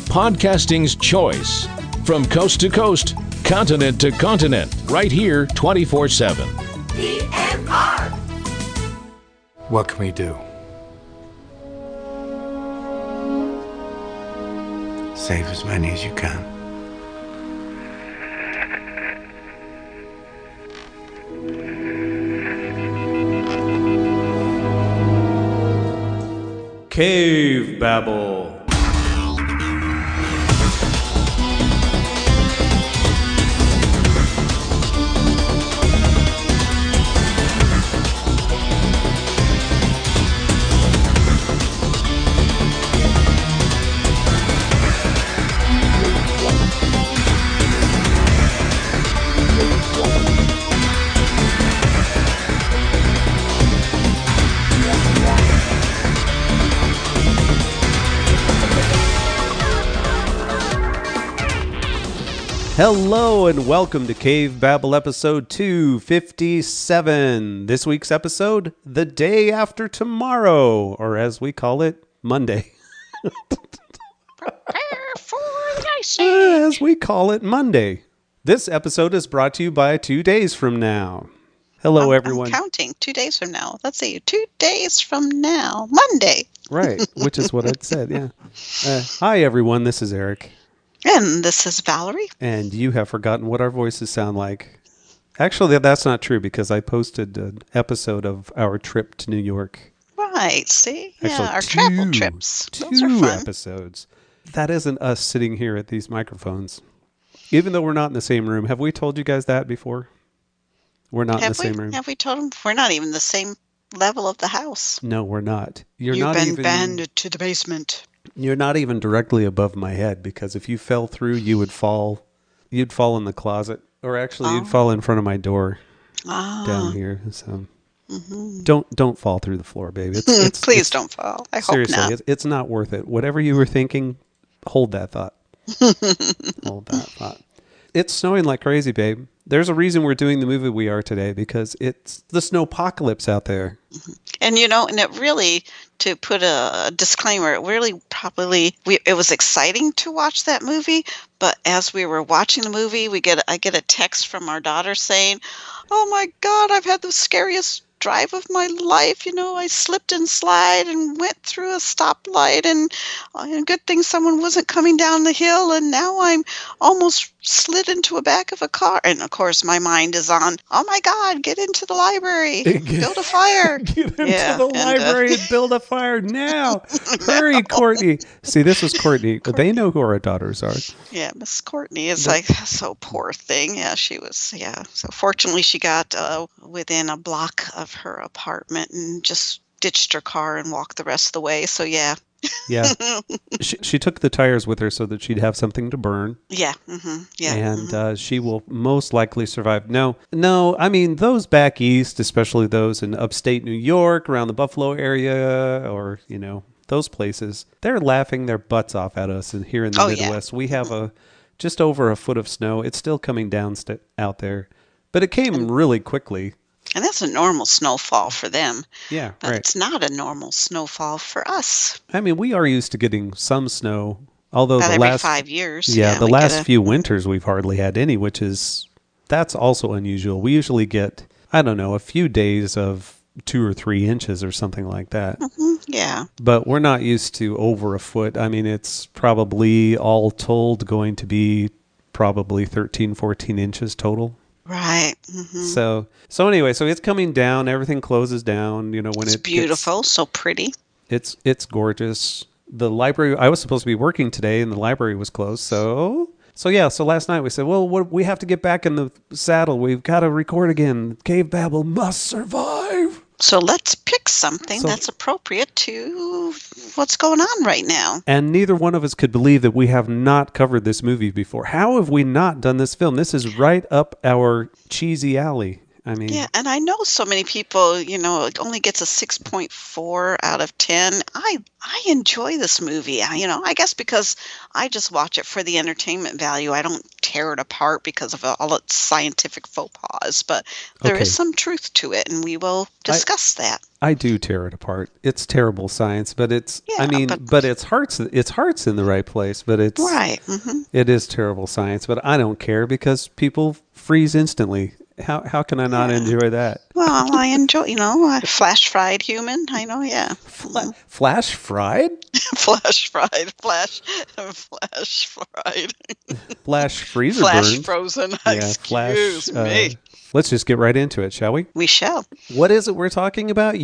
podcasting's choice. From coast to coast, continent to continent, right here 24/7. PMR. What can we do? Save as many as you can. Cavebabble. Hello and welcome to Cavebabble episode 257. This week's episode, The Day After Tomorrow, or as we call it, Monday. Prepare for the icing. As we call it, Monday. This episode is brought to you by 2 days from now. Hello, everyone. I'm counting 2 days from now. Let's see, 2 days from now, Monday. Right, which is what I'd said, yeah. Hi, everyone. This is Eric. And this is Valerie. And you have forgotten what our voices sound like. Actually, that's not true because I posted an episode of our trip to New York. Right, see? Actually, yeah, our travel trips. Those are two fun. episodes. That isn't us sitting here at these microphones. Even though we're not in the same room. Have we told you guys that before? We're not in the same room. Have we told them? We're not even the same level of the house. No, we're not. You've been banned to the basement. You're not even directly above my head because if you fell through, you would fall. You'd fall in the closet, or actually, you'd fall in front of my door down here. So don't fall through the floor, baby. Please don't fall. I seriously, hope not. it's not worth it. Whatever you were thinking, hold that thought. Hold that thought. It's snowing like crazy, babe. There's a reason we're doing the movie we are today because it's the snowpocalypse out there. And and it really, to put a disclaimer, it really it was exciting to watch that movie. But as we were watching the movie, I get a text from our daughter saying, "Oh my God, I've had the scariest drive of my life. I slipped and slide and went through a stoplight and good thing someone wasn't coming down the hill. And now I'm almost slid into the back of a car." And of course, my mind is on, "Oh my God, get into the library, build a fire." Get into the library and build a fire now. Hurry, Courtney. See, this was Courtney. They know who our daughters are. Yeah, Miss Courtney is so poor thing. Yeah, she was, So fortunately, she got within a block of her apartment and just ditched her car and walked the rest of the way. So, yeah. Yeah. She took the tires with her so that she'd have something to burn. Yeah. Mm-hmm. Yeah. And she will most likely survive. No, I mean, those back east, especially those in upstate New York, around the Buffalo area, or, those places, they're laughing their butts off at us. And here in the Midwest, we have just over a foot of snow. It's still coming down out there. But it came really quickly. And that's a normal snowfall for them. Yeah, but right. It's not a normal snowfall for us. I mean, we are used to getting some snow, although about every 5 years. Yeah, the last few winters we've hardly had any, that's also unusual. We usually get, I don't know, a few days of 2 or 3 inches or something like that. Mm-hmm, yeah. But we're not used to over a foot. I mean, it's probably all told going to be probably 13, 14 inches total. Right. Mm-hmm. So anyway, so it's coming down. Everything closes down. When it's beautiful, so pretty. It's gorgeous. The library. I was supposed to be working today, and the library was closed. So last night we said, well, we have to get back in the saddle. We've got to record again. Cavebabble must survive. So let's pick something that's appropriate to what's going on right now. And neither one of us could believe that we have not covered this movie before. How have we not done this film? This is right up our cheesy alley. I mean, Yeah, and I know so many people, it only gets a 6.4 out of 10. I enjoy this movie. I guess because I just watch it for the entertainment value. I don't tear it apart because of all its scientific faux pas, but there Okay. is some truth to it, and we will discuss that. I do tear it apart. It's terrible science, but Yeah, but its heart's in the right place, but it's Right. it is terrible science, but I don't care because people freeze instantly. How can I not enjoy that? Well, I enjoy, a flash fried human. I know, yeah. Flash fried? Flash fried, flash fried, Flash freezer flash burned. frozen. Yeah, Excuse me. Let's just get right into it, shall we? We shall. What is it we're talking about?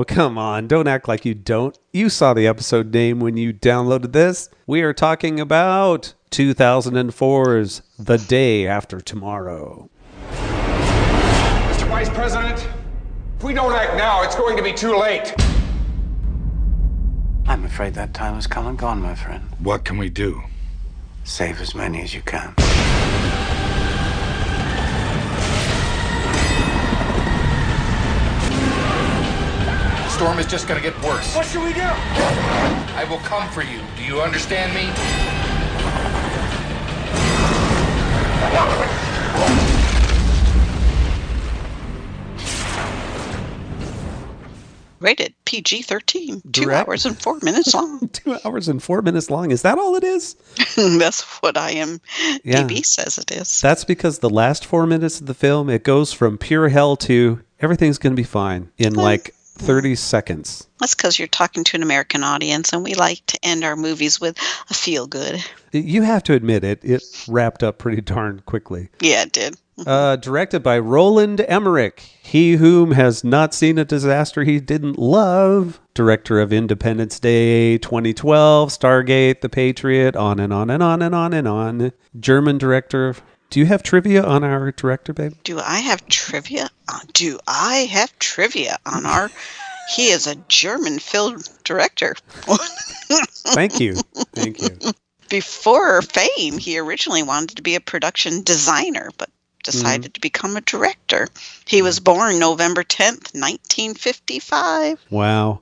Come on, don't act like you don't. You saw the episode name when you downloaded this. We are talking about 2004's The Day After Tomorrow. Mr. Vice President, if we don't act now, it's going to be too late. I'm afraid that time has come and gone, my friend. What can we do? Save as many as you can. The storm is just going to get worse. What should we do? I will come for you. Do you understand me? Rated PG-13. 2 Direct. hours and 4 minutes long. 2 hours and 4 minutes long. Is that all it is? That's what IMDb Yeah. says it is. That's because the last 4 minutes of the film, it goes from pure hell to everything's going to be fine in like 30 seconds. That's because you're talking to an American audience, and we like to end our movies with a feel-good. You have to admit it wrapped up pretty darn quickly. Yeah, it did. Directed by Roland Emmerich, he whom has not seen a disaster he didn't love. Director of Independence Day, 2012, Stargate, The Patriot, on and on and on and on and on. German director. Do you have trivia on our director, babe? Do I have trivia? On our... He is a German film director. Thank you. Thank you. Before fame, he originally wanted to be a production designer, but decided to become a director. He was born November 10th, 1955. Wow.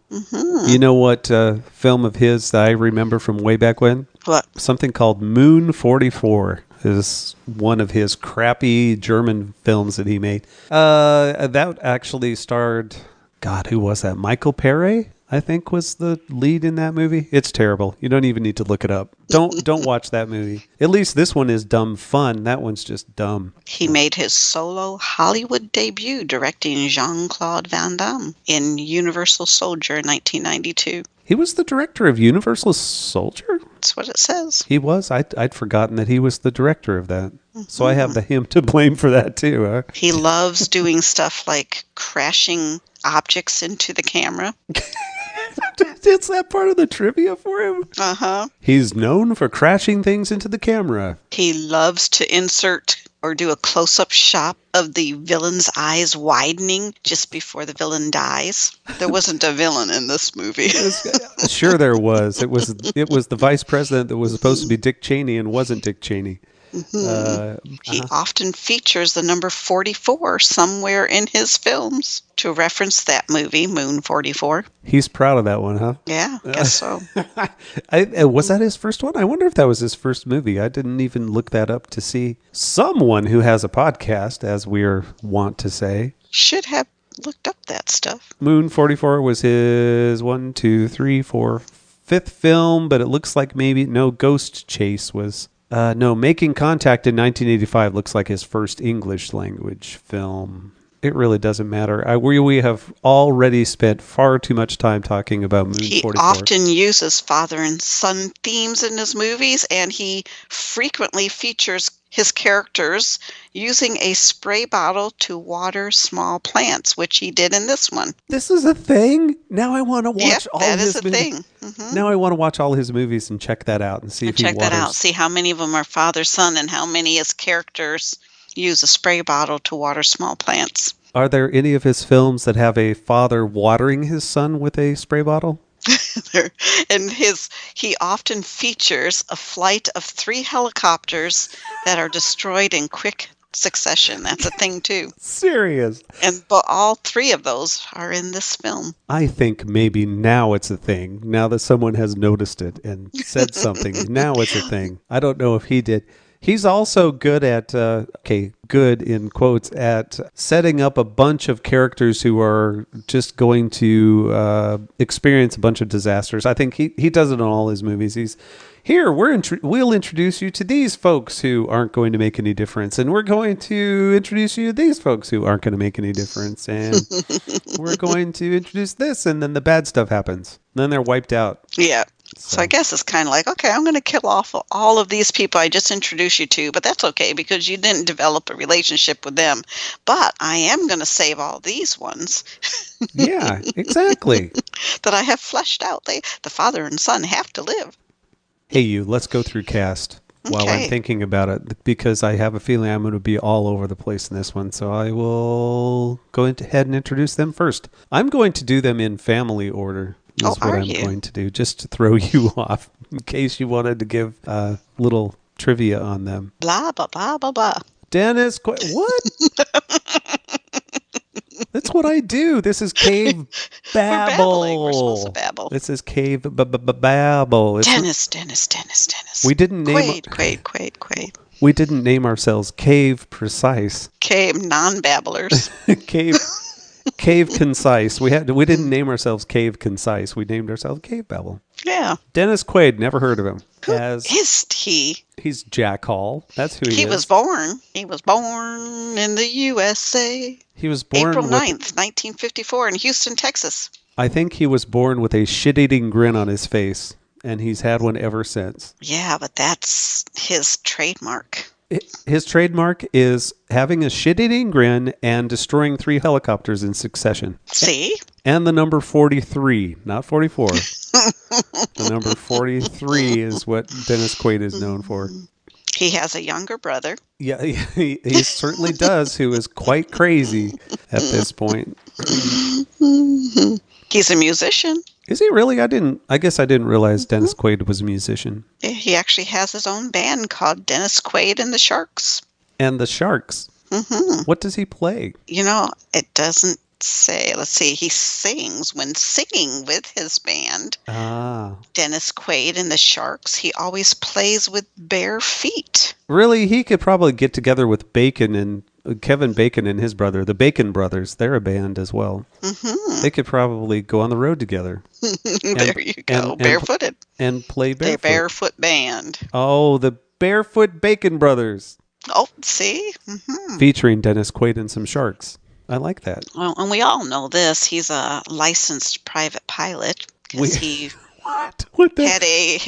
You know what film of his I remember from way back when? What? Something called Moon 44 is one of his crappy German films that he made. That actually starred, God, who was that? Michael Pere, I think, was the lead in that movie. It's terrible. You don't even need to look it up. Don't watch that movie. At least this one is dumb fun. That one's just dumb. He made his solo Hollywood debut directing Jean-Claude Van Damme in Universal Soldier in 1992. He was the director of Universal Soldier? That's what it says. He was. I'd forgotten that he was the director of that. So I have him to blame for that too. Huh? He loves doing stuff like crashing objects into the camera. It's that part of the trivia for him. Uh-huh. He's known for crashing things into the camera. He loves to insert or do a close-up shot of the villain's eyes widening just before the villain dies. There wasn't a villain in this movie. Sure there was. It was the vice president that was supposed to be Dick Cheney and wasn't Dick Cheney. He often features the number 44 somewhere in his films to reference that movie, Moon 44. He's proud of that one, huh? Yeah, I guess so. Was that his first one? I wonder if that was his first movie. I didn't even look that up to see. Someone who has a podcast, as we're wont to say. Should have looked up that stuff. Moon 44 was his 5th film, but it looks like maybe Ghost Chase was... Making Contact in 1985 looks like his first English language film. It really doesn't matter. We have already spent far too much time talking about Moon 44. He often uses father and son themes in his movies, and he frequently features his characters using a spray bottle to water small plants, which he did in this one. This is a thing? Now I want to watch all his movies. That is a thing. Mm-hmm. Now I want to watch all his movies and check that out and see if he waters. Check that out. See how many of them are father-son and how many his characters use a spray bottle to water small plants. Are there any of his films that have a father watering his son with a spray bottle? And he often features a flight of 3 helicopters that are destroyed in quick Succession, that's a thing too. Serious. But all three of those are in this film. I think maybe now it's a thing. Now that someone has noticed it and said something, now it's a thing. I don't know if he did. He's also good at, good in quotes, at setting up a bunch of characters who are just going to experience a bunch of disasters. I think he does it in all his movies. He's here, we'll introduce you to these folks who aren't going to make any difference, and we're going to introduce you to these folks who aren't going to make any difference, and we're going to introduce this, and then the bad stuff happens. Then they're wiped out. Yeah. So I guess it's kind of like, okay, I'm going to kill off all of these people I just introduced you to, but that's okay because you didn't develop a relationship with them. But I am going to save all these ones. Yeah, exactly. That I have fleshed out. The father and son have to live. Hey, let's go through cast while I'm thinking about it, because I have a feeling I'm going to be all over the place in this one. So I will go ahead and introduce them first. I'm going to do them in family order. Is what I'm going to do, just to throw you off, in case you wanted to give a little trivia on them. Blah, blah, blah, blah, blah. Dennis Quaid. What? That's what I do. This is Cavebabble. We're supposed to babble. This is Cavebabble. Dennis. We didn't name Quaid. We didn't name ourselves Cave Precise. Cave non-babblers. Cave Concise. We didn't name ourselves Cave Concise. We named ourselves Cavebabble. Yeah. Dennis Quaid. Never heard of him. Who is he? He's Jack Hall. That's who he is. He was born in the USA. He was born April 9th, 1954 in Houston, Texas. I think he was born with a shit-eating grin on his face, and he's had one ever since. Yeah, but that's his trademark. His trademark is having a shit-eating grin and destroying 3 helicopters in succession. See? And the number 43, not 44. The number 43 is what Dennis Quaid is known for. He has a younger brother. Yeah, he certainly does, who is quite crazy at this point. He's a musician. Is he really? I guess I didn't realize Dennis Quaid was a musician. He actually has his own band called Dennis Quaid and the Sharks. And the Sharks? Mm-hmm. What does he play? It doesn't say. Let's see. He sings when singing with his band. Dennis Quaid and the Sharks. He always plays with bare feet. Really? He could probably get together with Kevin Bacon and his brother, the Bacon Brothers. They're a band as well. Mm-hmm. They could probably go on the road together. There you go. Barefooted. And play barefoot. A barefoot band. Oh, the Barefoot Bacon Brothers. Oh, see? Mm-hmm. Featuring Dennis Quaid and some Sharks. I like that. Well, and we all know this. He's a licensed private pilot because he What the? had a.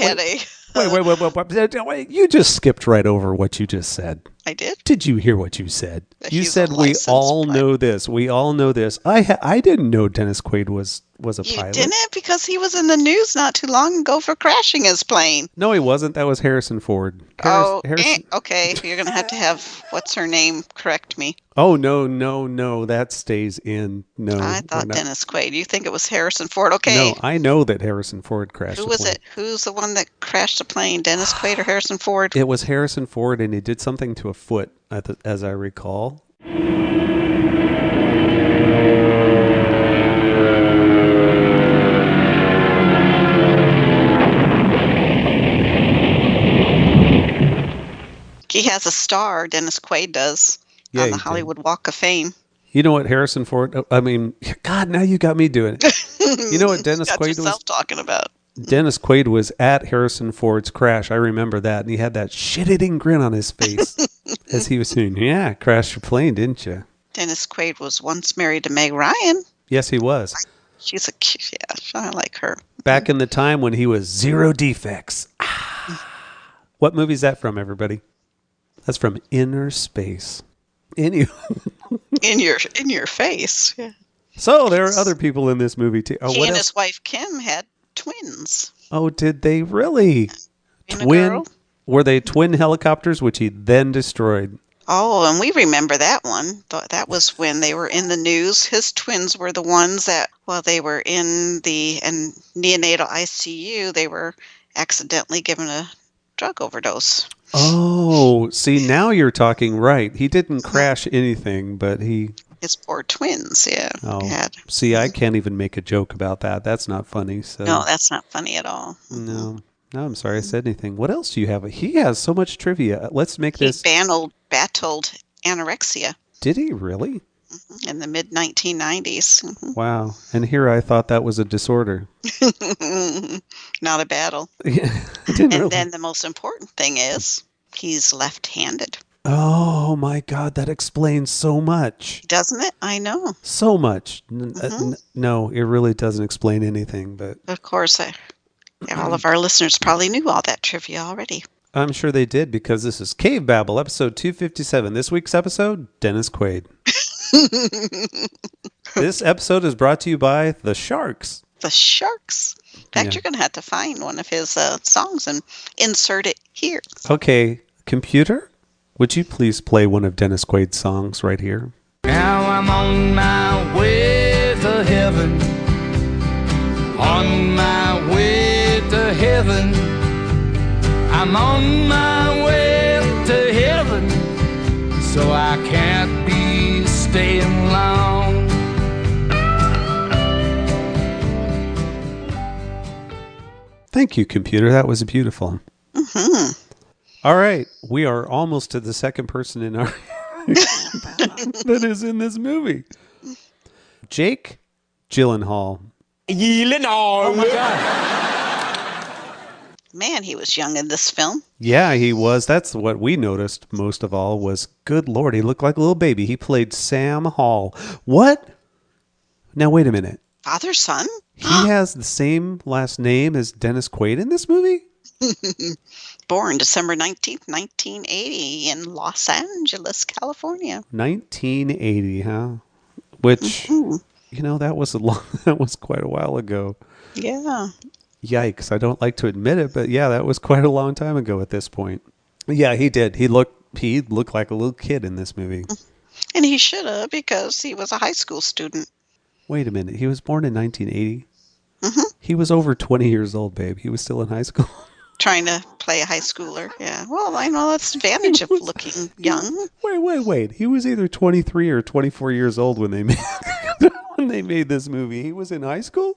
Wait. You just skipped right over what you just said. I did? Did you hear what you said? You He's said we all know this. We all know this. I didn't know Dennis Quaid was a pilot. You didn't? Because he was in the news not too long ago for crashing his plane. No, he wasn't. That was Harrison Ford. Okay. You're going to have, what's her name, correct me. Oh, no. That stays in. No. I thought Dennis Quaid. You think it was Harrison Ford? Okay. No, I know that Harrison Ford crashed Who the was plane. it? Who's the one that crashed the plane? Dennis Quaid or Harrison Ford? It was Harrison Ford, and he did something to a foot, as I recall. He has a star, Dennis Quaid does, on the Hollywood Walk of Fame. You know what Harrison Ford... God, now you got me doing it. You know what Dennis Quaid was... talking about. Dennis Quaid was at Harrison Ford's crash. I remember that. And he had that shit-eating grin on his face as he was saying, yeah, crashed your plane, didn't you? Dennis Quaid was once married to Meg Ryan. Yes, he was. She's I like her. Back in the time when he was Zero Defects. What movie is that from, everybody? That's from Inner Space. In your face. Yeah. So there are other people in this movie too. He and his wife Kim had twins. Oh, did they really? Twin? Were they twin helicopters, which he then destroyed? Oh, and we remember that one. That was when they were in the news. His twins were the ones that, while they were in the neonatal ICU, they were accidentally given a drug overdose. Oh, see, now you're talking right. He didn't crash anything, but he... His poor twins, yeah. Oh, had. see, I can't even make a joke about that. That's not funny. So No, that's not funny at all. no, I'm sorry I said anything. What else do you have? He has so much trivia. Let's make this. He battled anorexia. Did he really? In the mid-1990s. Wow. And here I thought that was a disorder. Not a battle. Yeah, Then the most important thing is he's left-handed. Oh my God, that explains so much. Doesn't it? I know. So much. No, it really doesn't explain anything. But of course, all of our listeners probably knew all that trivia already. I'm sure they did, because this is Cavebabble, episode 257. This week's episode, Dennis Quaid. This episode is brought to you by The Sharks. The Sharks. In fact, you're going to have to find one of his songs and insert it here. Okay, computer, would you please play one of Dennis Quaid's songs right here? Now I'm on my way to heaven. On my way to heaven. I'm on my way to heaven. So I can't be staying long. Thank you, computer. That was beautiful. Mm-hmm. All right. We are almost to the second person in our that is in this movie. Jake Gyllenhaal. Oh my God. Man, he was young in this film. Yeah, he was. That's what we noticed most of all was, good Lord, he looked like a little baby. He played Sam Hall. What? Now, wait a minute. Father, son? He has the same last name as Dennis Quaid in this movie? Born December 19th, 1980 in Los Angeles, California. 1980, huh? Which, that was quite a while ago. Yeah. Yikes, I don't like to admit it, but yeah, that was quite a long time ago at this point. Yeah, he did. He looked like a little kid in this movie. And he should have, because he was a high school student. Wait a minute, he was born in 1980? Mm-hmm. He was over 20 years old, babe. He was still in high school. Trying to play a high schooler, yeah. Well, I know that's the advantage of looking young. Wait. He was either 23 or 24 years old when they made this movie. He was in high school?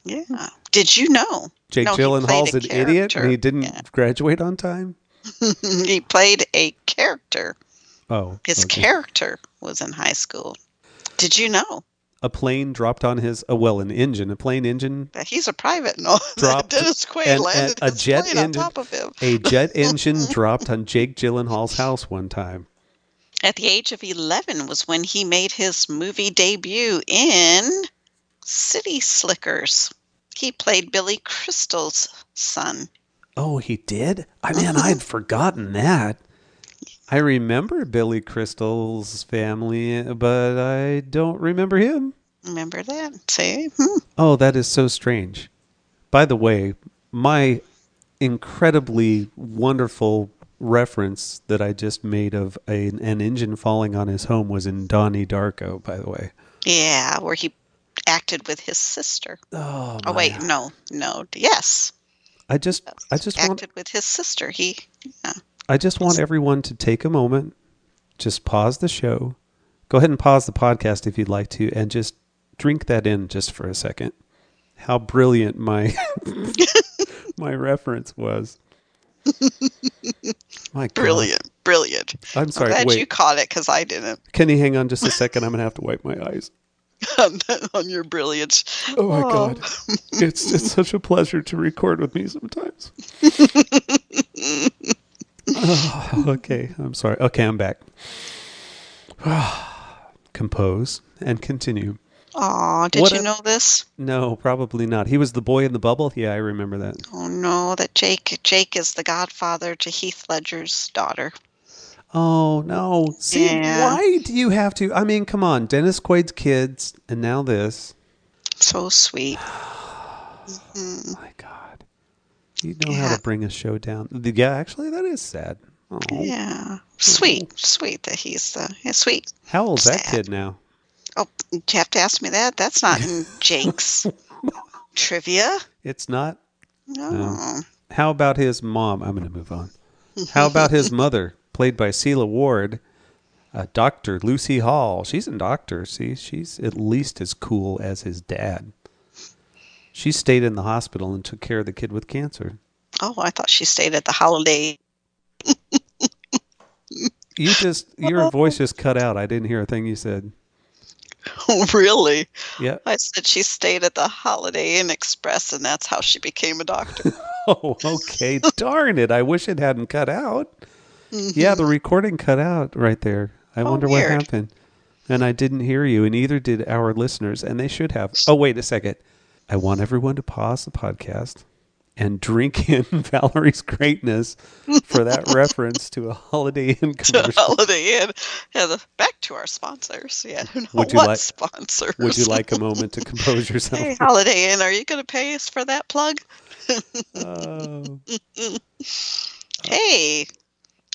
Yeah. Did you know? Jake Gyllenhaal's an idiot and he didn't graduate on time? He played a character. Oh. His character was in high school. Did you know? A plane dropped on his, an engine, a plane engine. He's a private. No, dropped, Dennis Quaid landed a his jet plane engine, on top of him. A jet engine dropped on Jake Gyllenhaal's house one time. At the age of 11 was when he made his movie debut in City Slickers. He played Billy Crystal's son. Oh, he did? I'd forgotten that. I remember Billy Crystal's family, but I don't remember him. Remember that? See? Oh, that is so strange. By the way, my incredibly wonderful reference that I just made of an engine falling on his home was in Donnie Darko, by the way. Yeah, where he acted with his sister. Oh wait, no. Yes. I just acted with his sister. I just want everyone to take a moment, just pause the show, go ahead and pause the podcast if you'd like to, and just drink that in just for a second. How brilliant my my reference was. My God. Brilliant. I'm sorry. I'm glad wait. you caught it because I didn't. Can you hang on just a second? I'm going to have to wipe my eyes. On your brilliance. Oh my God. It's such a pleasure to record with me sometimes. Okay, I'm sorry. Okay, I'm back. Compose and continue. Aw, did you know this? No, probably not. He was the boy in the bubble? Yeah, I remember that. Oh no, that Jake is the godfather to Heath Ledger's daughter. Oh no. See, yeah. Why do you have to? I mean, come on. Dennis Quaid's kids, and now this. So sweet. My God. You know how to bring a show down. Yeah, actually, that is sad. Oh. Yeah. Sweet that he's sweet. How old's that kid now? Oh, you have to ask me that? That's not in Jake's trivia. It's not? No. How about his mom? I'm going to move on. How about his mother, played by Celia Ward, Dr. Lucy Hall? She's a doctor. See, she's at least as cool as his dad. She stayed in the hospital and took care of the kid with cancer. Oh, I thought she stayed at the Holiday. Your voice just cut out. I didn't hear a thing you said. Oh, really? Yeah. I said she stayed at the Holiday Inn Express, and that's how she became a doctor. Oh, okay. Darn it. I wish it hadn't cut out. Yeah, the recording cut out right there. I wonder what happened. And I didn't hear you, and neither did our listeners, and they should have. Oh, wait a second. I want everyone to pause the podcast and drink in Valerie's greatness for that reference to a Holiday Inn commercial. Holiday Inn. Yeah, back to our sponsors. Yeah, sponsors? Would you like a moment to compose yourself? Hey, Holiday Inn, are you going to pay us for that plug? Hey,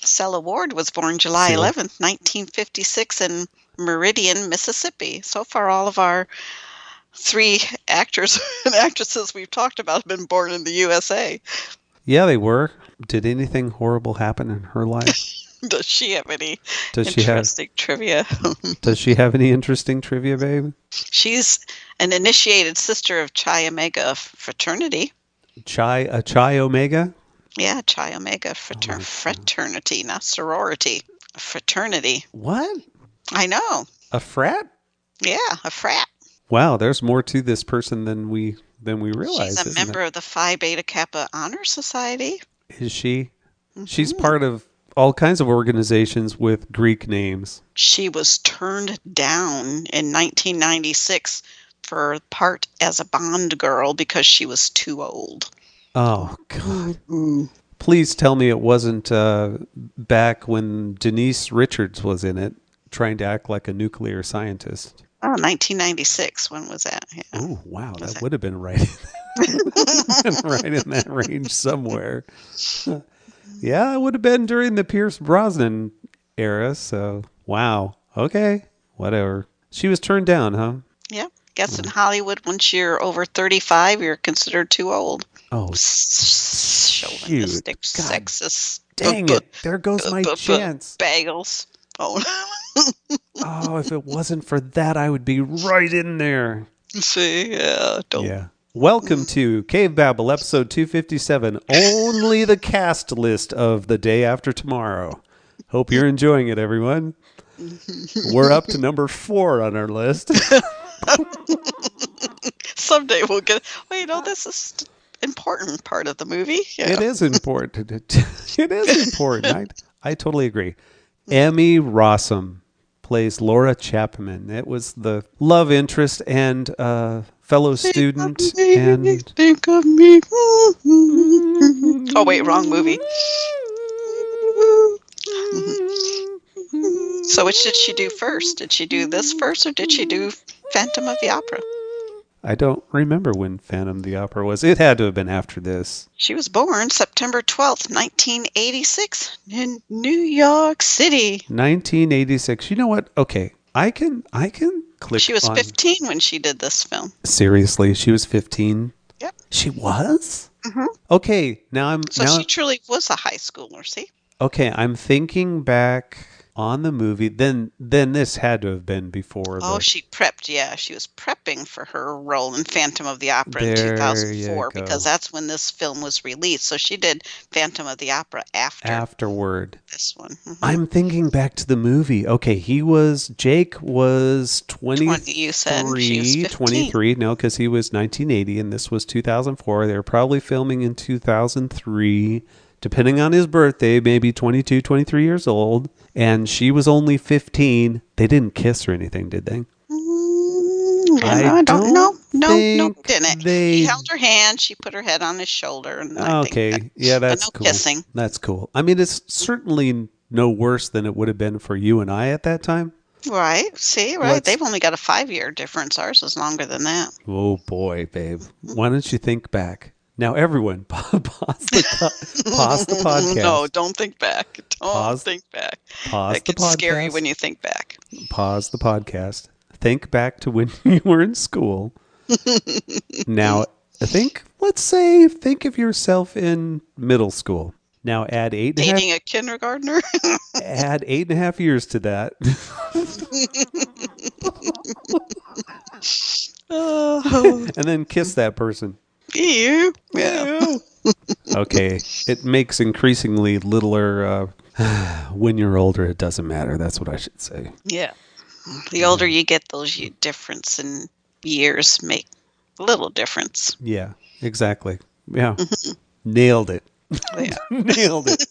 Celia Ward was born July 11th, 1956 in Meridian, Mississippi. So far, all of our 3 actors and actresses we've talked about have been born in the USA. Yeah, they were. Did anything horrible happen in her life? Does she have any interesting trivia? Does she have any interesting trivia, babe? She's an initiated sister of Chi Omega fraternity. Chi Omega? Yeah, Chi Omega fraternity, not sorority. A fraternity. What? I know. A frat? Yeah, a frat. Wow, there's more to this person than we realize. She's a member of the Phi Beta Kappa Honor Society. Is she? Mm-hmm. She's part of all kinds of organizations with Greek names. She was turned down in 1996 for part as a Bond girl because she was too old. Oh, God. Mm-hmm. Please tell me it wasn't back when Denise Richards was in it, trying to act like a nuclear scientist. Oh, 1996. When was that? Yeah. Oh, wow. That would have been right in that range somewhere. Yeah, it would have been during the Pierce Brosnan era. So, wow. Okay. Whatever. She was turned down, huh? Yeah. Guess in Hollywood, once you're over 35, you're considered too old. Oh, chauvinistic, sexist. Dang it. There goes my chance. Bagels. Oh, oh, if it wasn't for that, I would be right in there. See, yeah, don't. Yeah. Welcome to Cavebabble, episode 257. Only the cast list of The Day After Tomorrow. Hope you're enjoying it, everyone. We're up to number 4 on our list. Someday we'll get. Well, you know, this is important part of the movie. Yeah. It is important. It is important. I totally agree. Emmy Rossum plays Laura Chapman. It was the love interest and fellow student. Think of me. Oh, wait, wrong movie. So which did she do first? Did she do this first, or did she do Phantom of the Opera? I don't remember when Phantom of the Opera was. It had to have been after this. She was born September 12th, 1986 in New York City. 1986. You know what? Okay. I can click She was 15 when she did this film. Seriously, she was 15? Yep. She was? Mm-hmm. Okay, now she truly was a high schooler, see? Okay, I'm thinking back on the movie. Then this had to have been before. She prepped. Yeah, she was prepping for her role in Phantom of the Opera in 2004 because that's when this film was released. So she did Phantom of the Opera afterward. This one. Mm-hmm. I'm thinking back to the movie. Okay, Jake was 23. You said she was 15. 23. No, because he was 1980 and this was 2004. They were probably filming in 2003. Depending on his birthday, maybe 22, 23 years old. And she was only 15. They didn't kiss or anything, did they? I don't know. No, didn't. He held her hand. She put her head on his shoulder. And that's cool. Kissing. That's cool. I mean, it's certainly no worse than it would have been for you and I at that time. Right. See, right. They've only got a 5-year difference. Ours is longer than that. Oh, boy, babe. Why don't you think back? Now, everyone, pause the podcast. No, don't think back. Think back. Pause the podcast. It's scary when you think back. Pause the podcast. Think back to when you were in school. Now, think let's say, think of yourself in middle school. Now add Dating a kindergartner? add 8.5 years to that. And then kiss that person. Ew. Yeah. Okay, it makes increasingly littler. When you're older, it doesn't matter. That's what I should say. Yeah. The older you get, those difference in years make a little difference. Yeah, exactly. Yeah. Nailed it. Yeah. Nailed it.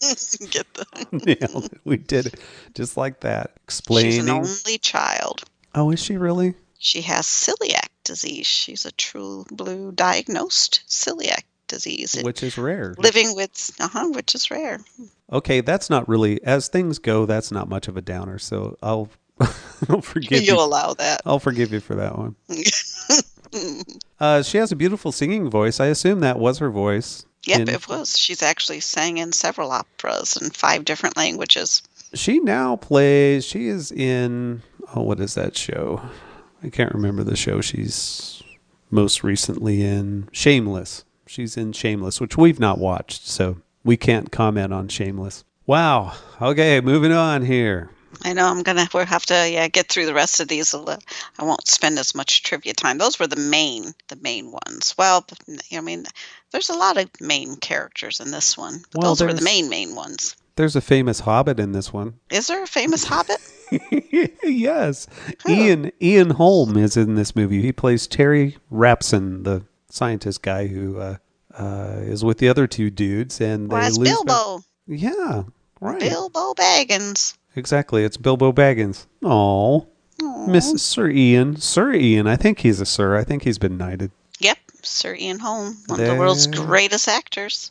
Nailed it. We did it. Just like that. Explaining. She's an only child. Oh, is she really? She has celiac disease. She's a true blue diagnosed celiac disease. Which is rare. Living with, which is rare. Okay, that's not really, as things go, that's not much of a downer. So I'll forgive you. You'll allow that. I'll forgive you for that one. She has a beautiful singing voice. I assume that was her voice. Yep, it was. She's actually sang in several operas in 5 different languages. She is in, what is that show? I can't remember the show she's most recently in. Shameless. She's in Shameless, which we've not watched, so we can't comment on Shameless. Wow. Okay, moving on here. I know we'll have to get through the rest of these. I won't spend as much trivia time. Those were the main ones. Well, I mean, there's a lot of main characters in this one. But those were the main ones. There's a famous Hobbit in this one. Is there a famous Hobbit? Yes. Ian Holm is in this movie. He plays Terry Rapson, the scientist guy who is with the other 2 dudes. And they lose Bilbo. Yeah, right. Bilbo Baggins. Exactly. It's Bilbo Baggins. Oh, Mrs. Sir Ian. Sir Ian. I think he's a sir. I think he's been knighted. Yep. Sir Ian Holm. One of the world's greatest actors.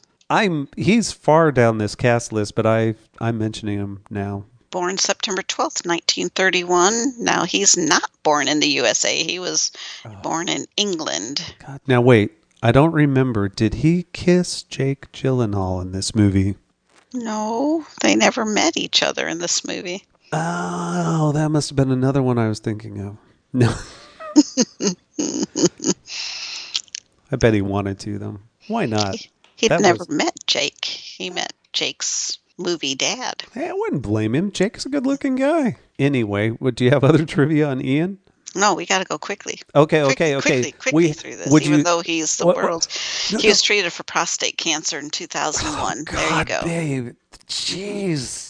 He's far down this cast list, but I'm mentioning him now. Born September 12th, 1931. Now, he's not born in the USA. He was born in England. God. Now, wait. I don't remember. Did he kiss Jake Gyllenhaal in this movie? No, they never met each other in this movie. Oh, that must have been another one I was thinking of. No. I bet he wanted to, though. Why not? He'd never met Jake. He met Jake's movie dad. Hey, I wouldn't blame him. Jake's a good-looking guy. Anyway, do you have other trivia on Ian? No, we got to go quickly. Okay. Quickly through this. Even though he's the world, he was treated for prostate cancer in 2001. Oh, God, there you go. Babe. Jeez.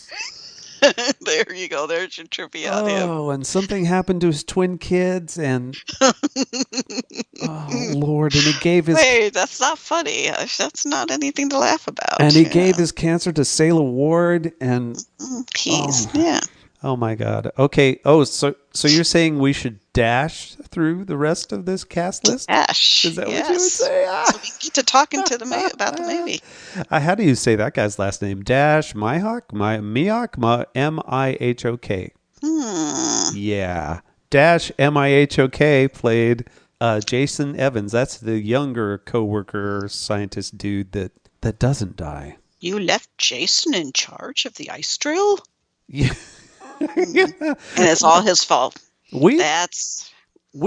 There you go. There's your trivia on him. Oh, and something happened to his twin kids, and oh Lord, and he gave his. Wait, that's not funny. That's not anything to laugh about. And he gave his cancer to Sailor Ward, and Oh my God. Okay. Oh, so you're saying we should dash through the rest of this cast list? Dash. Is that what you would say? So we get to talking about the movie. How do you say that guy's last name? Dash Mihok? Mihok? M-I-H-O-K. Yeah. Dash M-I-H-O-K played Jason Evans. That's the younger coworker scientist dude that doesn't die. You left Jason in charge of the ice drill? Yeah. And it's all his fault. We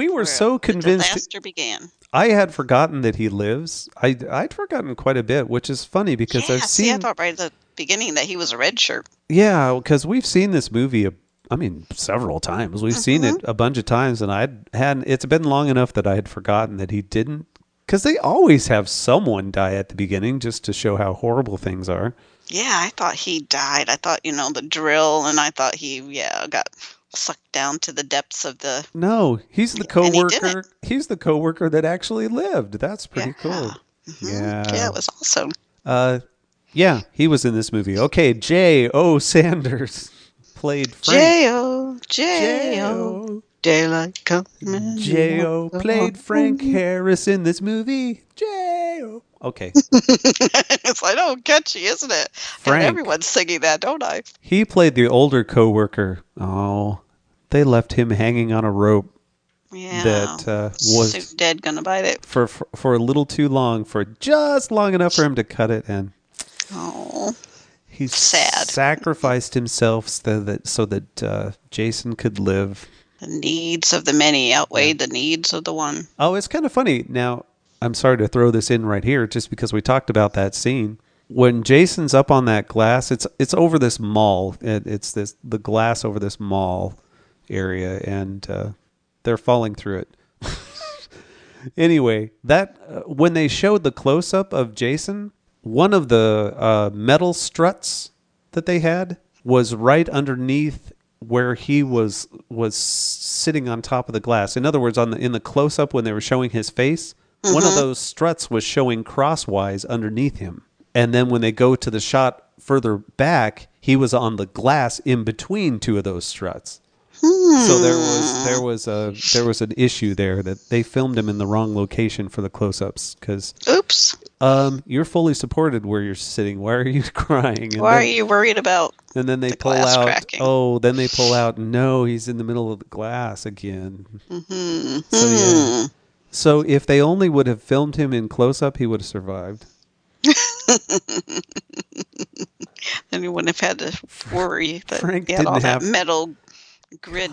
were so convinced. The disaster began. I had forgotten that he lives. I'd forgotten quite a bit, which is funny because I've seen. I thought right at the beginning that he was a red shirt. Yeah, because we've seen this movie. Several times. We've seen it a bunch of times, and it's been long enough that I had forgotten that he didn't. Because they always have someone die at the beginning just to show how horrible things are. Yeah, I thought he died. I thought, the drill, and I thought he, got sucked down to the depths of the... No, he's the coworker. He's the coworker that actually lived. That's pretty cool. Mm-hmm. Yeah, it was awesome. Yeah, he was in this movie. Okay, J.O. Sanders played Frank. J.O. Daylight coming. J.O. played Frank Harris in this movie. J.O. Okay. It's like, catchy, isn't it? Frank. And everyone's singing that, don't I? He played the older coworker. Oh, they left him hanging on a rope. Yeah. That was dead gonna bite it for a little too long, for just long enough for him to cut it, and he sacrificed himself so that Jason could live. The needs of the many outweighed the needs of the one. Oh, it's kind of funny now. I'm sorry to throw this in right here just because we talked about that scene. When Jason's up on that glass, it's over this mall. It's the glass over this mall area, and they're falling through it. Anyway, that when they showed the close-up of Jason, one of the metal struts that they had was right underneath where he was sitting on top of the glass. In other words, in the close-up when they were showing his face, one of those struts was showing crosswise underneath him. And then when they go to the shot further back, he was on the glass in between two of those struts. So there was an issue there that they filmed him in the wrong location for the close-ups. Because oops, you're fully supported where you're sitting. Why are you crying? And why are you worried about? And then they the pull glass out. cracking? Oh, then they pull out. No, he's in the middle of the glass again. So yeah. So if they only would have filmed him in close-up, he would have survived. Then you wouldn't have had to worry that Frank he had all didn't that have- metal grid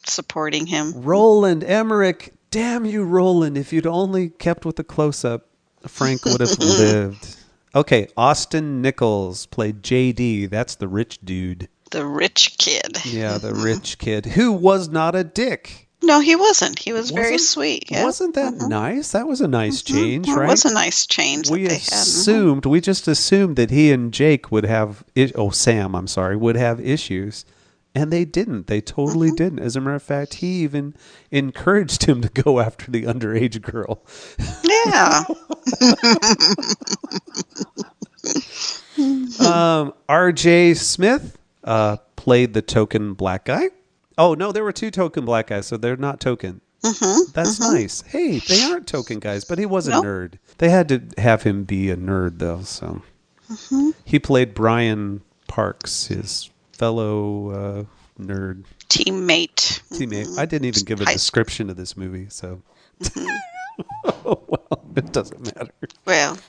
supporting him. Roland Emmerich, damn you, Roland! If you'd only kept with the close-up, Frank would have lived. Okay, Austin Nichols played JD. That's the rich dude. The rich kid. Yeah, the rich kid who was not a dick. No, he wasn't. He was very sweet. Yeah. Wasn't that nice? That was a nice change, right? It was a nice change We that they had. assumed, we just assumed that he and Jake would have, Sam, I'm sorry, would have issues. And they didn't. They totally didn't. As a matter of fact, he even encouraged him to go after the underage girl. Yeah. R.J. Smith played the token black guy. Oh, no, there were two token black guys, so they're not token. That's nice. Hey, they aren't token guys, but he was a nerd. They had to have him be a nerd, though. So he played Brian Parks, his fellow nerd. Teammate. I didn't even give a description of this movie, so... Oh, well, it doesn't matter. Well,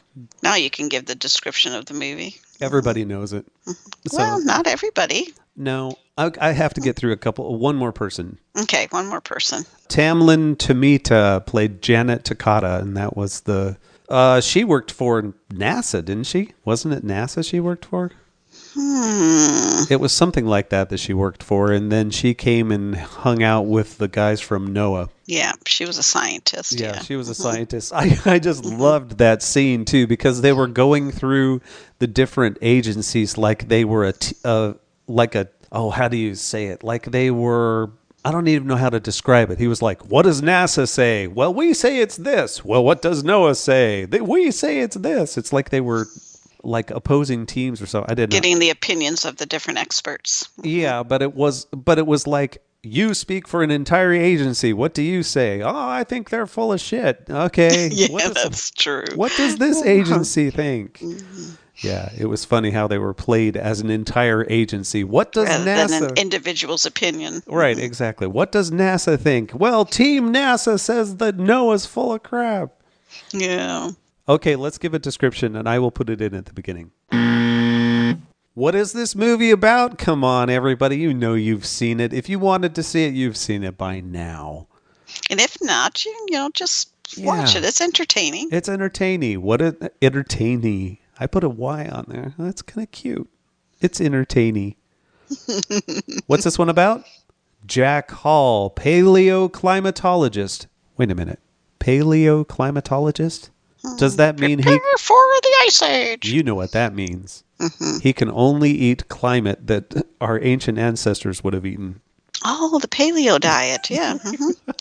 now you can give the description of the movie. Everybody knows it. Well, not everybody. No, I have to get through one more person. Okay, one more person. Tamlin Tomita played Janet Takata, and that was she worked for NASA, didn't she? Wasn't it NASA she worked for? It was something like that she worked for, and then she came and hung out with the guys from NOAA. Yeah, she was a scientist. Yeah, she was a scientist. I just loved that scene, too, because they were going through the different agencies like they were how do you say it? Like they were... I don't even know how to describe it. He was like, what does NASA say? Well, we say it's this. Well, what does NOAA say? We say it's this. It's like they were... like opposing teams or so. I didn't know. Getting the opinions of the different experts. Yeah, but it was like, you speak for an entire agency. What do you say? Oh, I think they're full of shit. Okay. Yeah, that's true. What does this agency think? Yeah, it was funny how they were played as an entire agency. What does Rather NASA... than an individual's opinion. Right, exactly. What does NASA think? Well, Team NASA says that Noah's full of crap. Yeah. Okay, let's give a description, and I will put it in at the beginning. What is this movie about? Come on, everybody. You know you've seen it. If you wanted to see it, you've seen it by now. And if not, just watch it. It's entertaining. It's entertaining. Entertaining. I put a Y on there. That's kind of cute. It's entertaining. What's this one about? Jack Hall, paleoclimatologist. Wait a minute. Paleoclimatologist? Does that mean Prepare for the Ice Age. You know what that means. He can only eat climate that our ancient ancestors would have eaten. Oh, the paleo diet. Yeah,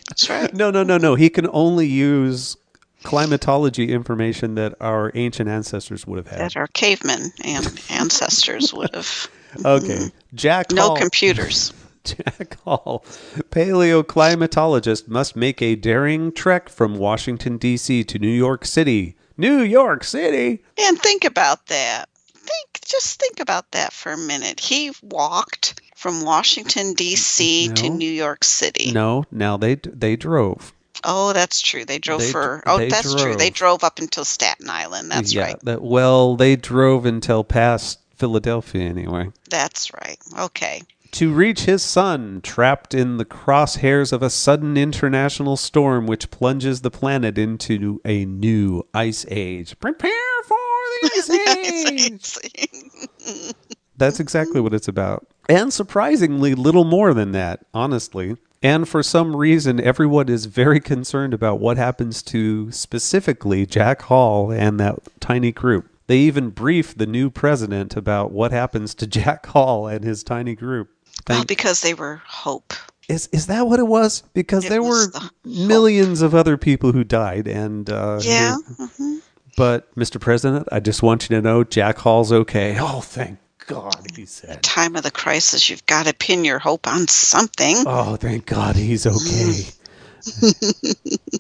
that's right. No. He can only use climatology information that our ancient ancestors would have had. That our cavemen and ancestors would have. Okay. Jack No Hall. Computers. Jack Hall, paleoclimatologist, must make a daring trek from Washington, D.C. to New York City. New York City? And think about that. Just think about that for a minute. He walked from Washington, D.C. to New York City. No, now they drove. Oh, that's true. They drove true. They drove up until Staten Island. That's right. They drove until past Philadelphia anyway. That's right. Okay. To reach his son, trapped in the crosshairs of a sudden international storm which plunges the planet into a new ice age. Prepare for the ice age! That's exactly what it's about. And surprisingly, little more than that, honestly. And for some reason, everyone is very concerned about what happens to, specifically, Jack Hall and that tiny group. They even brief the new president about what happens to Jack Hall and his tiny group. Because they were hope. Is that what it was? Because there were millions of other people who died. And yeah. Mm-hmm. But, Mr. President, I just want you to know Jack Hall's okay. Oh, thank God, he said. Time of the crisis, you've got to pin your hope on something. Oh, thank God he's okay.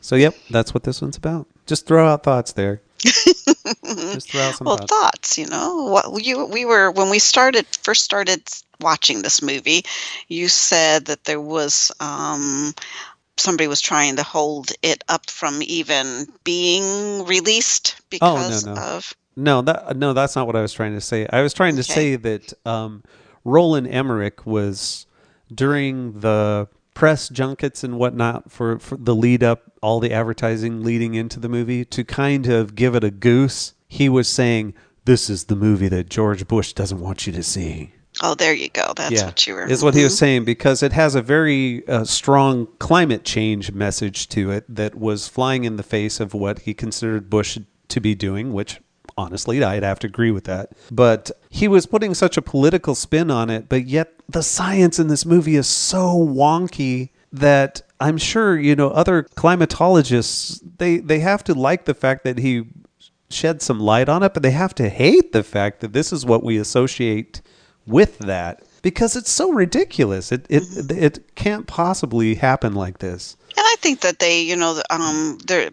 So, yep, that's what this one's about. Just throw out thoughts there. Just throw out some thoughts. What we were when we first started watching this movie. You said that there was somebody was trying to hold it up from even being released because of. No, that's not what I was trying to say. I was trying to say that Roland Emmerich was, during the press junkets and whatnot for the lead up, all the advertising leading into the movie, to kind of give it a goose, he was saying, this is the movie that George Bush doesn't want you to see. Oh, there you go. That's what you were... is what he was saying, because it has a very strong climate change message to it that was flying in the face of what he considered Bush to be doing, which... honestly, I'd have to agree with that. But he was putting such a political spin on it, but yet the science in this movie is so wonky that I'm sure, other climatologists, they have to like the fact that he shed some light on it, but they have to hate the fact that this is what we associate with that, because it's so ridiculous. It can't possibly happen like this. And I think that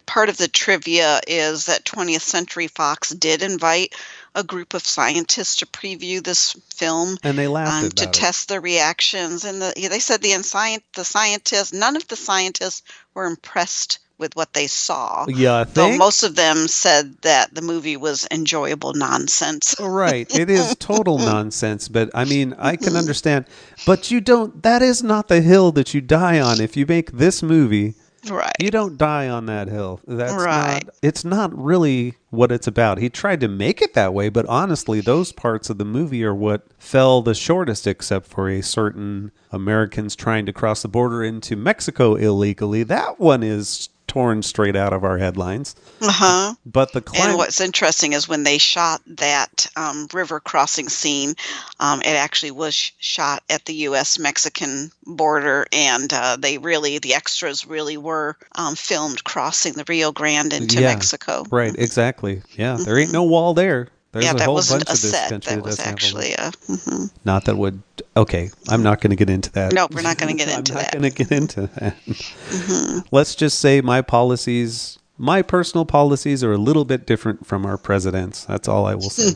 part of the trivia is that 20th Century Fox did invite a group of scientists to preview this film, and they laughed about to test the reactions. And they said none of the scientists were impressed with what they saw. Yeah, I think. Though most of them said that the movie was enjoyable nonsense. Right. It is total nonsense, but I mean, I can understand. But that is not the hill that you die on. If you make this movie, right, you don't die on that hill. That's right. It's not really what it's about. He tried to make it that way, but honestly, those parts of the movie are what fell the shortest, except for a certain Americans trying to cross the border into Mexico illegally. That one is torn straight out of our headlines. Uh-huh. But and what's interesting is when they shot that river crossing scene, it actually was shot at the U.S.-Mexican border, and the extras really were filmed crossing the Rio Grande into Mexico. Right, exactly. Yeah, there ain't no wall there. There's a that whole wasn't bunch a of this set. country That was actually a... Mm-hmm. Not that would... Okay, I'm not going to get into that. No, we're not going to get into that. I'm not going to get into that. Mm-hmm. Let's just say my personal policies are a little bit different from our president's. That's all I will say.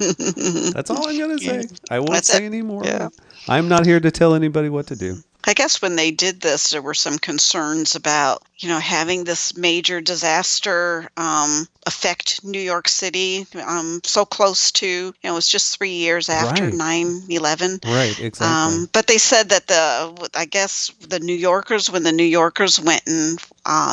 That's all I'm going to say. I won't say any more. Yeah. I'm not here to tell anybody what to do. I guess when they did this, there were some concerns about, having this major disaster affect New York City so close to, it was just 3 years after 9/11. Right, exactly. But they said that when the New Yorkers went and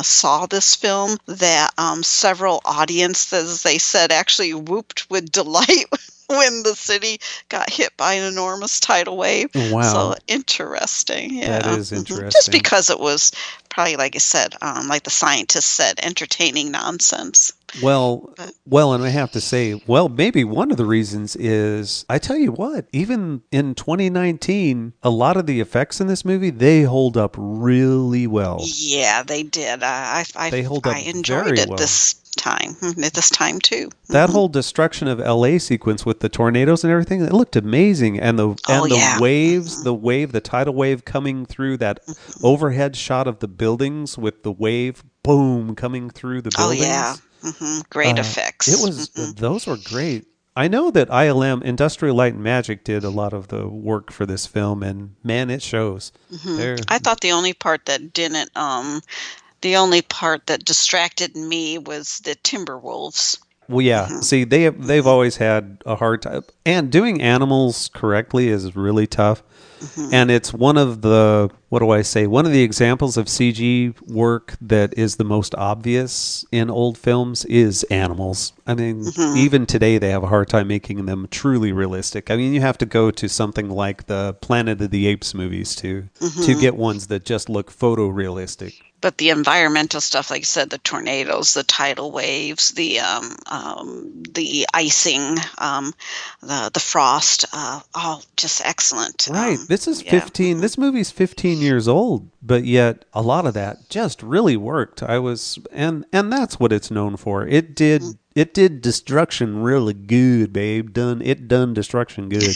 saw this film, that several audiences, they said, actually whooped with delight when the city got hit by an enormous tidal wave. Wow. So interesting. Yeah. That is interesting. Just because it was probably, like I said, like the scientists said, entertaining nonsense. Well, and I have to say, maybe one of the reasons is, I tell you what, even in 2019, a lot of the effects in this movie, they hold up really well. Yeah, they did. They hold up I enjoyed very it well. This time too. That whole destruction of LA sequence with the tornadoes and everything, it looked amazing. And the waves, the tidal wave coming through that overhead shot of the buildings with the wave, boom, coming through the buildings. Oh yeah. Mm-hmm. Great effects. It was those were great. I know that ILM, Industrial Light and Magic, did a lot of the work for this film, and man, it shows. Mm-hmm. I thought the only part that distracted me was the Timberwolves. Well, yeah. See, they've always had a hard time, and doing animals correctly is really tough. And it's one of the, what do I say, one of the examples of CG work that is the most obvious in old films is animals. I mean, even today they have a hard time making them truly realistic. I mean, you have to go to something like the Planet of the Apes movies to get ones that just look photorealistic. But the environmental stuff, like you said, the tornadoes, the tidal waves, the icing, the frost, all just excellent. Right. This is 15. This movie's 15 years old, but yet a lot of that just really worked. And that's what it's known for. It did destruction really good, babe. It done destruction good.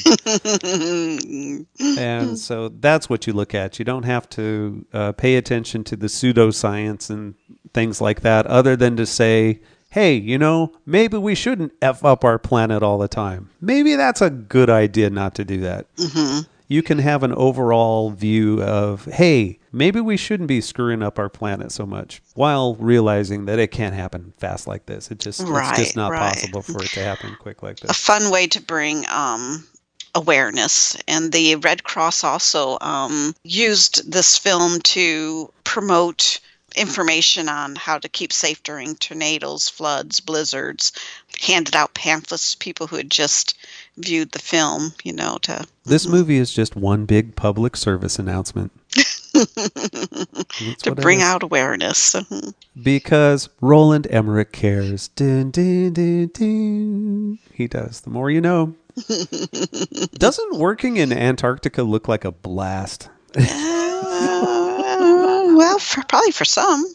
And so that's what you look at. You don't have to pay attention to the pseudoscience and things like that, other than to say, hey, maybe we shouldn't F up our planet all the time. Maybe that's a good idea not to do that. You can have an overall view of, hey, maybe we shouldn't be screwing up our planet so much, while realizing that it can't happen fast like this. It's just not possible for it to happen quick like this. A fun way to bring awareness. And the Red Cross also used this film to promote information on how to keep safe during tornadoes, floods, blizzards, handed out pamphlets to people who had just viewed the film, This movie is just one big public service announcement. to bring out awareness. Because Roland Emmerich cares. Dun, dun, dun, dun. He does. The more you know. Doesn't working in Antarctica look like a blast? Well, probably for some.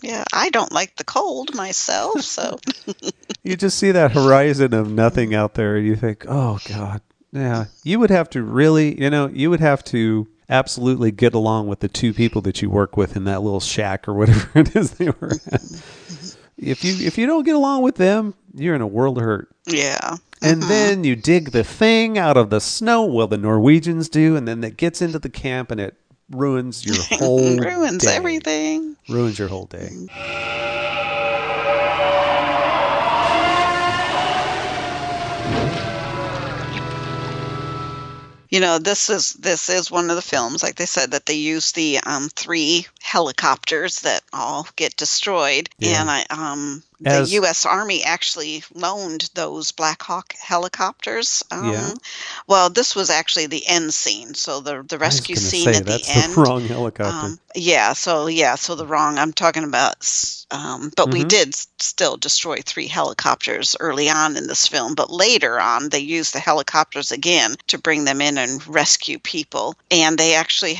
Yeah, I don't like the cold myself, so. You just see that horizon of nothing out there, and you think, oh, God. Yeah, you would have to really, you would have to absolutely get along with the two people that you work with in that little shack or whatever it is they were at. If you don't get along with them, you're in a world of hurt. Yeah. And then you dig the thing out of the snow, well, the Norwegians do, and then it gets into the camp and it ruins your whole ruins day. Everything. Ruins your whole day. This is one of the films, like they said, that they use the 3 helicopters that all get destroyed. Yeah. And the U.S. Army actually loaned those Black Hawk helicopters. Well, this was actually the end scene. So the rescue scene at the end. That's the wrong helicopter. So the wrong. I'm talking about. But we did still destroy 3 helicopters early on in this film. But later on, they used the helicopters again to bring them in and rescue people. And they actually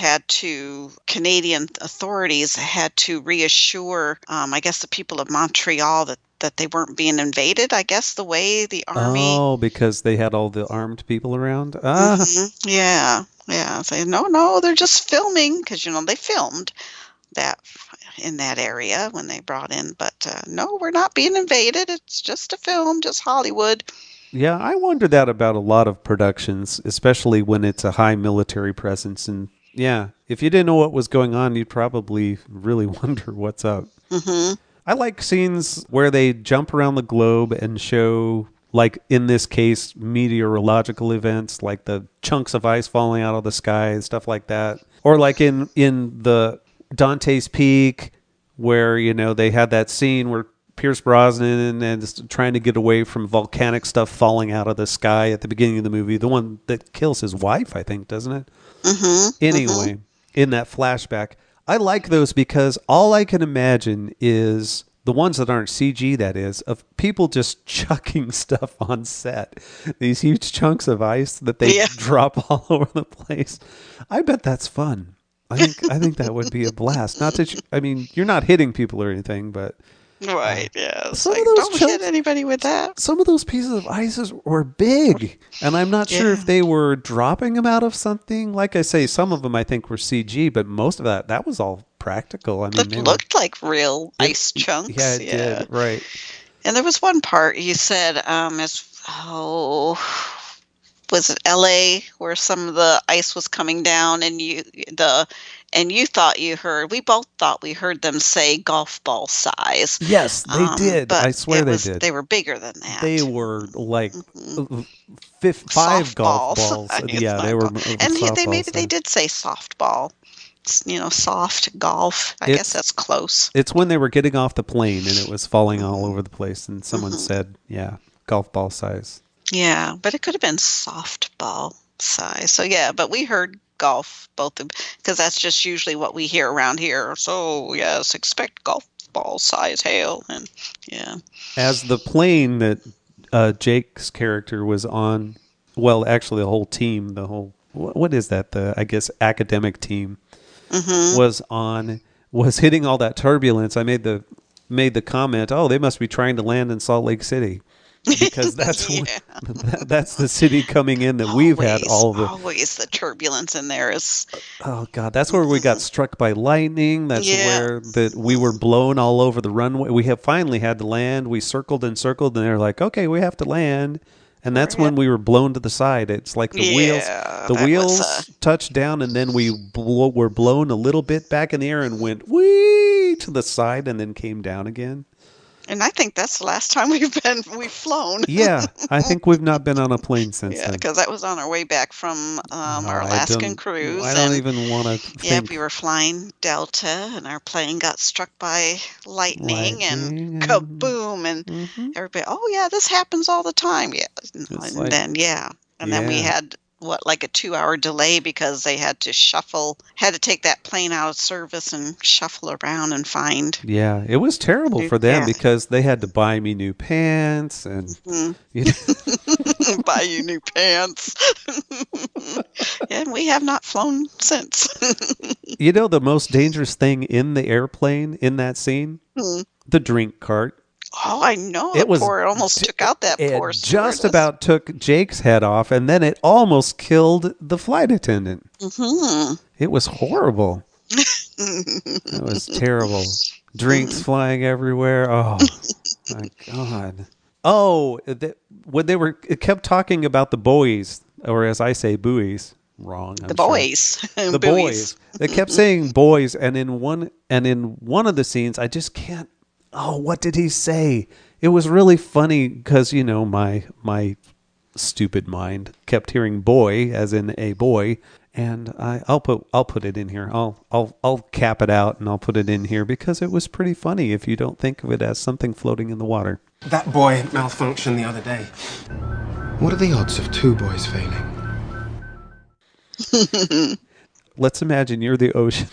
Canadian authorities had to reassure, I guess, the people of Montreal that they weren't being invaded, I guess, the way the army... Oh, because they had all the armed people around? Yeah. Say, no, they're just filming, because, they filmed that in that area when they brought in. But no, we're not being invaded. It's just a film, just Hollywood. Yeah, I wonder that about a lot of productions, especially when it's a high military presence. And yeah, if you didn't know what was going on, you'd probably really wonder what's up. I like scenes where they jump around the globe and show, like in this case, meteorological events, like the chunks of ice falling out of the sky and stuff like that. Or like in the Dante's Peak, where, they had that scene where Pierce Brosnan and trying to get away from volcanic stuff falling out of the sky at the beginning of the movie. The one that kills his wife, I think, doesn't it? Anyway, in that flashback, I like those because all I can imagine is the ones that aren't CG, that is, of people just chucking stuff on set. These huge chunks of ice that they drop all over the place. I bet that's fun. I think that would be a blast. Not that you're not hitting people or anything, but right, yeah. Some of those don't hit anybody with that. Some of those pieces of ice were big, and I'm not sure if they were dropping them out of something. Like I say, some of them I think were CG, but most of that was all practical. It looked like real ice chunks. Yeah, it did. Right. And there was one part you said, was it LA where some of the ice was coming down and the And you thought we both thought we heard them say golf ball size. Yes, they did. But I swear they did. They were bigger than that. They were like Mhm. 5 golf Softballs. balls. Yeah, they were And they did say softball. Soft golf. I guess that's close. It's when they were getting off the plane and it was falling all over the place, and someone said, yeah, golf ball size. Yeah, but it could have been softball size. So yeah, but we heard golf both because that's just usually what we hear around here. So yes, expect golf ball size hail, and yeah. As the plane that Jake's character was on, well, actually the whole team, what is that? I guess academic team was hitting all that turbulence. I made the comment, oh, they must be trying to land in Salt Lake City. Because that's that's the city coming in that we've had always the turbulence in there is. Oh God, that's where we got struck by lightning. That's where we were blown all over the runway. We have finally had to land. We circled and circled, and they're like, "Okay, we have to land." And that's when we were blown to the side. It's like the wheels touched down, and then we were blown a little bit back in the air and went whee to the side, and then came down again. And I think that's the last time we've flown. Yeah, I think we've not been on a plane since then. Yeah, because that was on our way back from our Alaskan cruise. I don't even want to think. Yeah, we were flying Delta, and our plane got struck by lightning and kaboom, and everybody, oh yeah, this happens all the time. Yeah, then we had like a 2-hour delay because they had to take that plane out of service and shuffle around and find. Yeah, it was terrible for them because they had to buy me new pants and buy you new pants. And we have not flown since. You know the most dangerous thing in the airplane in that scene? The drink cart. Oh, I know. It almost took out that poor stewardess. Just about took Jake's head off, and then it almost killed the flight attendant. It was horrible. It was terrible. Drinks flying everywhere. Oh, my God. Oh, when it kept talking about the buoys, or as I say, buoys. Wrong. The boys. The boys. They kept saying boys, and in one of the scenes, I just can't. Oh, what did he say? It was really funny because, my stupid mind kept hearing boy as in a boy, and I'll put it in here. I'll cap it out and I'll put it in here because it was pretty funny if you don't think of it as something floating in the water. That boy malfunctioned the other day. What are the odds of 2 boys failing? Let's imagine you're the ocean.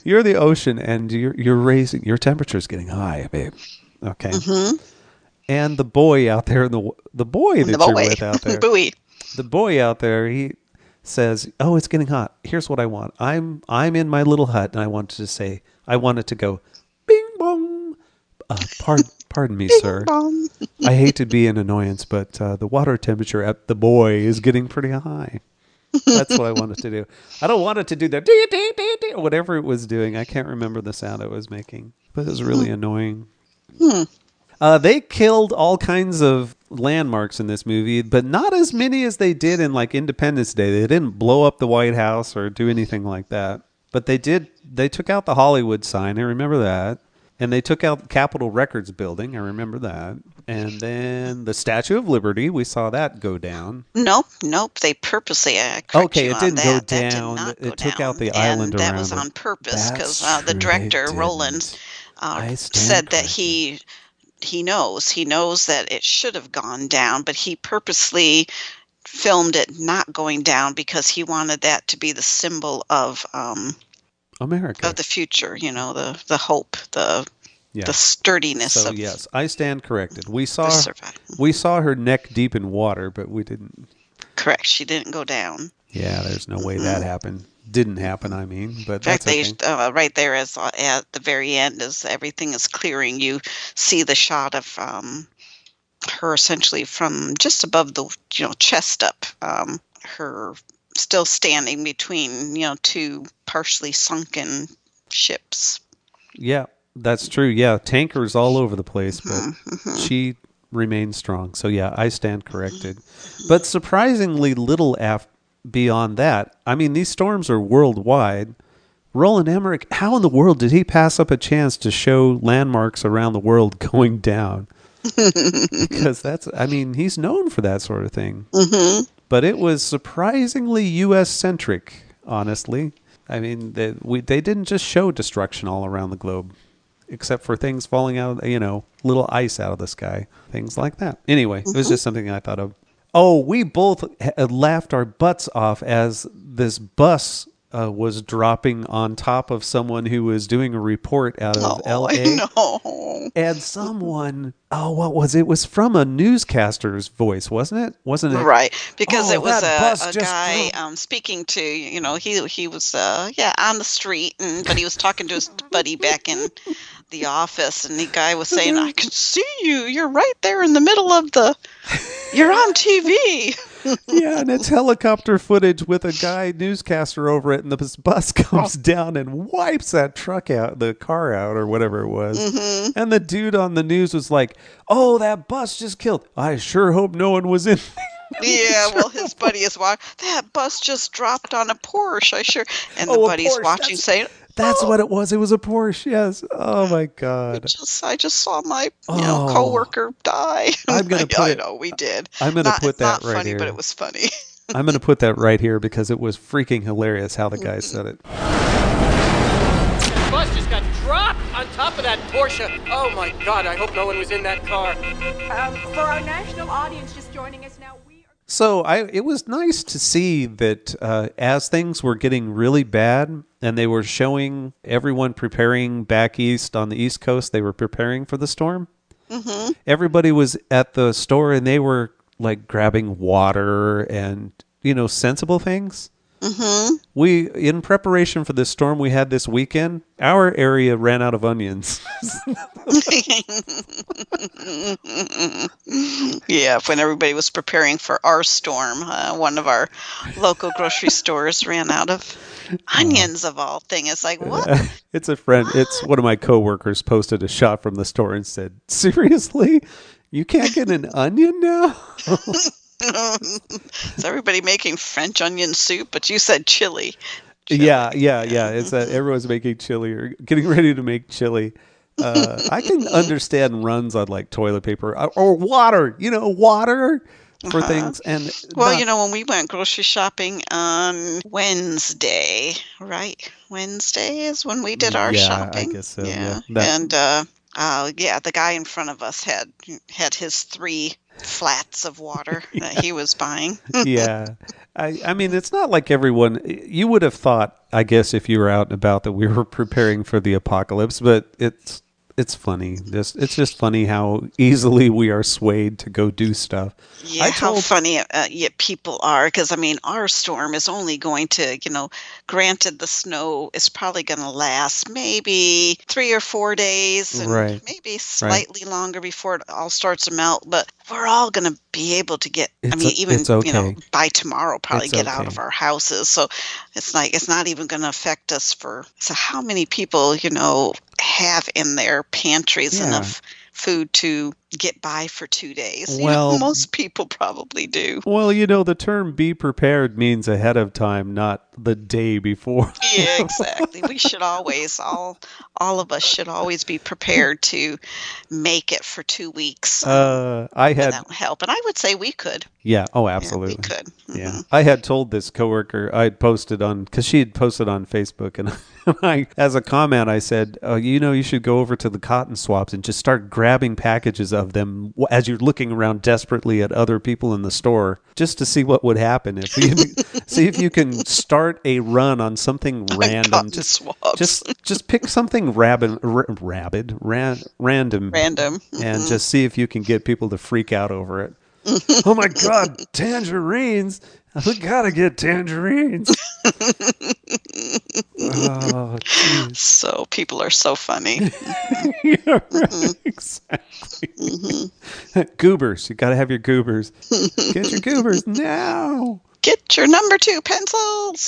You're the ocean, and you're raising your temperature's getting high, babe. Okay, and the boy out there, you're with out there, the boy out there, he says, "Oh, it's getting hot. Here's what I want. I'm in my little hut, and I wanted to go, bing bong. Pardon me, sir. Bong. I hate to be an annoyance, but the water temperature at the boy is getting pretty high." That's what I wanted to do. I don't want it to do that whatever it was doing. I can't remember the sound it was making, but it was really annoying. They killed all kinds of landmarks in this movie, but not as many as they did in like Independence Day. They didn't blow up the White House or do anything like that. But they took out the Hollywood sign. I remember that. And they took out the Capitol Records building. I remember that. And then the Statue of Liberty, we saw that go down. Nope. They purposely it didn't go down. It took out the island around it. That was on purpose because the director, Roland, said that he knows that it should have gone down, but he purposely filmed it not going down because he wanted that to be the symbol of America, of the future, the hope, the sturdiness. So yes, I stand corrected. We saw her neck deep in water, but we didn't. Correct, she didn't go down. Yeah, there's no way that happened. Didn't happen. I mean, but in fact, that's okay. Right there, as at the very end, as everything is clearing, you see the shot of her essentially from just above the chest up, her still standing between 2 partially sunken ships. Yeah, that's true. Yeah, tankers all over the place, but she remains strong. So yeah, I stand corrected. But surprisingly little beyond that, I mean, these storms are worldwide. Roland Emmerich, how in the world did he pass up a chance to show landmarks around the world going down? Because he's known for that sort of thing. Mm-hmm. But it was surprisingly U.S.-centric, honestly. I mean, they didn't just show destruction all around the globe, except for things falling out, little ice out of the sky, things like that. Anyway, It was just something I thought of. Oh, we both laughed our butts off as this bus was dropping on top of someone who was doing a report out of L.A. No. And someone, what was it? It was from a newscaster's voice, wasn't it? Right, because it was that a guy speaking to, he was, on the street, but he was talking to his buddy back in the office, and the guy was saying, I can see you. You're right there in the middle of you're on TV. Yeah, and it's helicopter footage with a guy newscaster over it, and the bus comes down and wipes that the car out, or whatever it was. Mm-hmm. And the dude on the news was like, "Oh, that bus just killed. I sure hope no one was in there." Yeah, well, his buddy is watching. That bus just dropped on a Porsche. And the buddy's watching, saying, "That's what it was. It was a Porsche." Yes. Oh my God. I just saw my coworker die. I'm gonna put I know we did. I'm gonna put that not right funny, here. but it was funny. I'm gonna put that right here because it was freaking hilarious how the guy said it. The bus just got dropped on top of that Porsche. Oh my God! I hope no one was in that car. For our national audience just joining us now, So it was nice to see that as things were getting really bad and they were showing everyone preparing back east on the East Coast, they were preparing for the storm. Mm-hmm. Everybody was at the store and they were like grabbing water and, sensible things. Mm-hmm. In preparation for this storm we had this weekend, our area ran out of onions. Yeah, when everybody was preparing for our storm, one of our local grocery stores ran out of onions, of all things. It's like, what? It's a friend. It's one of my coworkers posted a shot from the store and said, "Seriously? You can't get an onion now?" Is everybody making French onion soup? But you said chili. Yeah. It's that everyone's making chili or getting ready to make chili. I can understand runs on like toilet paper or water. Water for things. And when we went grocery shopping on Wednesday, right? Wednesday is when we did our shopping. I guess so. Yeah. And the guy in front of us had his 3 flats of water that he was buying. Yeah. I mean, it's not like everyone, you would have thought, I guess, if you were out and about that we were preparing for the apocalypse, but it's funny. It's just funny how easily we are swayed to go do stuff. Yeah, how funny people are. Because, our storm is only going to, granted the snow is probably going to last maybe 3 or 4 days. And maybe slightly longer before it all starts to melt. But we're all going to be able to get, by tomorrow probably get out of our houses. So it's like, it's not even going to affect us so how many people, have in their pantries enough food to get by for 2 days? Well, most people probably do. Well, the term "be prepared" means ahead of time, not the day before. Yeah, exactly. We should always, all of us should always be prepared to make it for 2 weeks without help. And I would say we could. Yeah. Oh, absolutely. Yeah, we could. Mm-hmm. Yeah. I had told this coworker, because she had posted on Facebook, and as a comment, I said, you should go over to the cotton swaps and just start grabbing packages of them as you're looking around desperately at other people in the store, just to see what would happen. See if you can start a run on something random. Just pick something random, and just see if you can get people to freak out over it. Oh my God, tangerines! We gotta get tangerines. Oh, so people are so funny. Yeah, right, exactly. Mm-hmm. Goobers, you gotta have your goobers. Get your goobers now. Get your number 2 pencils.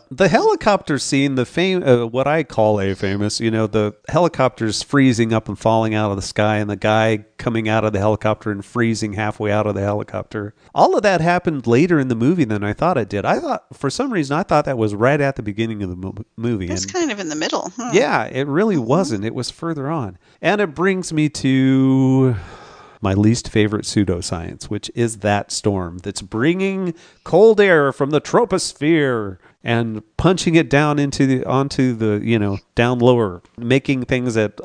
The helicopter scene, what I call a famous, the helicopter's freezing up and falling out of the sky, and the guy coming out of the helicopter and freezing halfway out of the helicopter. All of that happened later in the movie than I thought it did. For some reason, I thought that was right at the beginning of the movie. It's kind of in the middle. Huh? Yeah, it really wasn't. It was further on. And it brings me to my least favorite pseudoscience, which is that storm that's bringing cold air from the troposphere and punching it down onto the down lower, making things at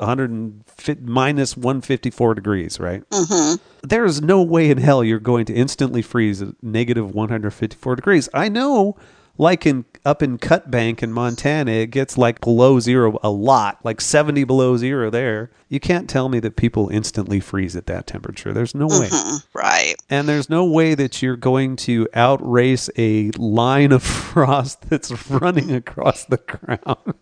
minus 154 degrees, right? Mm-hmm. There's no way in hell you're going to instantly freeze at negative 154 degrees. I know, like up in Cut Bank in Montana, it gets like below zero a lot, like 70 below zero there. You can't tell me that people instantly freeze at that temperature. There's no way. Right. And there's no way that you're going to outrace a line of frost that's running across the ground.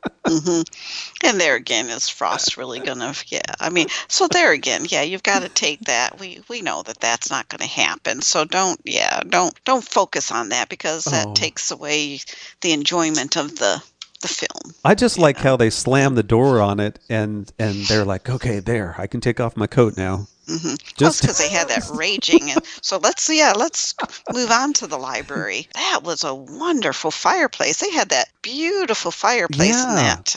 And there again, is frost really going to, so there again, you've got to take that. We know that that's not going to happen. So don't focus on that, because that takes away the enjoyment of the film. I just like how they slam the door on it and they're like, okay, there, I can take off my coat now. Just because they had that raging. And so let's move on to the library. That was a wonderful fireplace. They had that beautiful fireplace in that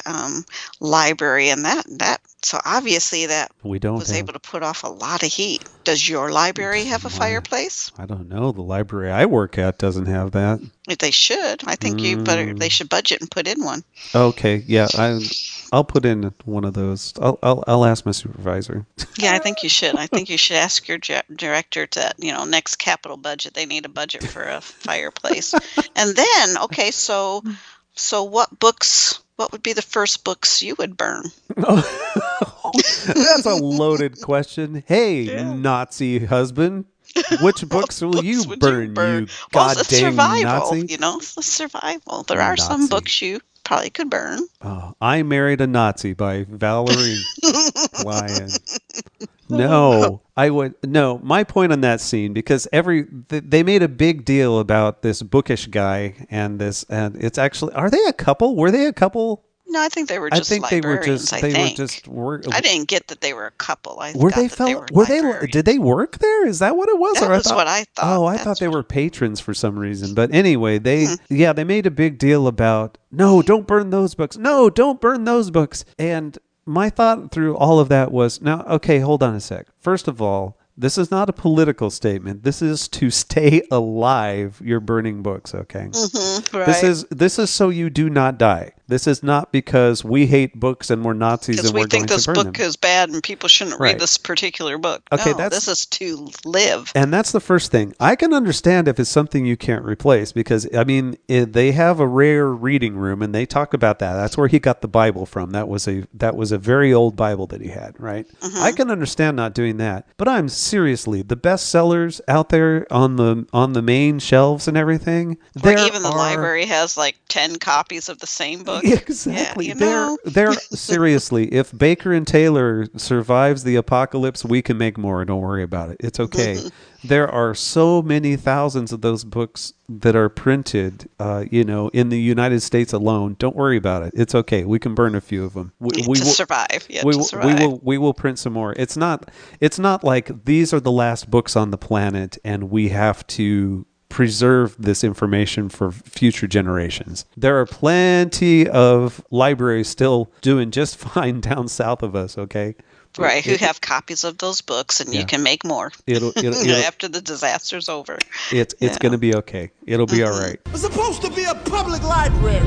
library, and that so obviously that was able to put off a lot of heat. Does your library have a fireplace? I don't know. The library I work at doesn't have that. They should. I think they should budget and put in one. Okay, yeah, I'll put in one of those. I'll ask my supervisor. Yeah, I think you should. I think you should ask your director to, next capital budget, they need a budget for a fireplace. And then, okay, so what would be the first books you would burn? That's a loaded question. Hey, Nazi husband. Which books will you burn, you goddamn Nazi? It's survival. There are some books you probably could burn. I Married a Nazi by Valerie Lyon. No, I would. No, my point on that scene, because they made a big deal about this bookish guy and it's actually, are they a couple? Were they a couple? No, I think they were just librarians. I didn't get that they were a couple. Did they work there? Is that what it was? That was what I thought. Oh, I thought they were patrons for some reason. But anyway, they made a big deal about, no, don't burn those books. No, don't burn those books. And my thought through all of that was, now, okay, hold on a sec. First of all, this is not a political statement. This is to stay alive. You're burning books, okay? Right. This is so you do not die. This is not because we hate books and we're Nazis and we're going to burn them. Because we think this book is bad and people shouldn't read this particular book. Okay, this is to live. And that's the first thing. I can understand if it's something you can't replace, because, they have a rare reading room and they talk about that. That's where he got the Bible from. That was a very old Bible that he had, right? I can understand not doing that. But I'm seriously, the bestsellers out there on the main shelves and everything. The library has like 10 copies of the same book. Exactly. They're seriously, if Baker and Taylor survives the apocalypse, we can make more. Don't worry about it. It's okay. There are so many thousands of those books that are printed, in the United States alone. Don't worry about it. It's okay. We can burn a few of them. To survive. We will print some more. It's not like these are the last books on the planet and we have to preserve this information for future generations. There are plenty of libraries still doing just fine down south of us, okay? Right, who have copies of those books, and you can make more it'll after the disaster's over. It's going to be okay. It'll be all right. It's supposed to be a public library.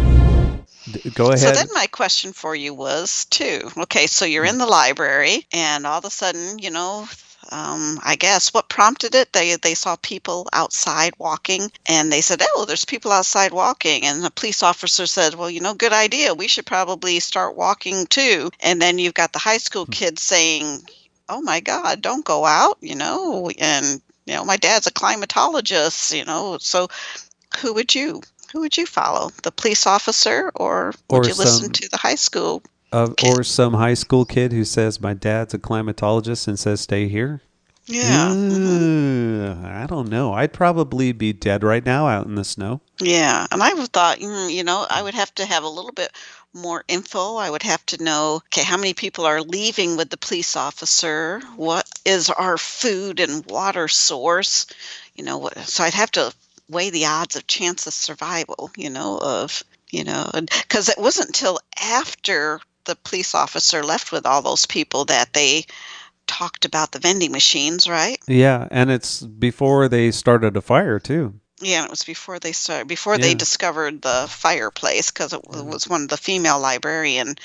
Go ahead. So then my question for you was, too, okay, so you're in the library, and all of a sudden, I guess what prompted it, they saw people outside walking, and they said, oh, there's people outside walking, and the police officer said, well, good idea, we should probably start walking too. And then you've got the high school kids saying, oh my God, don't go out, and my dad's a climatologist, so who would you follow, the police officer, or would you listen to the high school or some high school kid who says, my dad's a climatologist and says, stay here? Yeah. I don't know. I'd probably be dead right now out in the snow. Yeah, and I would thought, I would have to have a little bit more info. I would have to know, okay, how many people are leaving with the police officer? What is our food and water source? So I'd have to weigh the odds of chance of survival, because it wasn't until after the police officer left with all those people that they talked about the vending machines, right? Yeah, and it's before they started a fire, too. Yeah, it was before they discovered the fireplace, because it was one of the female librarian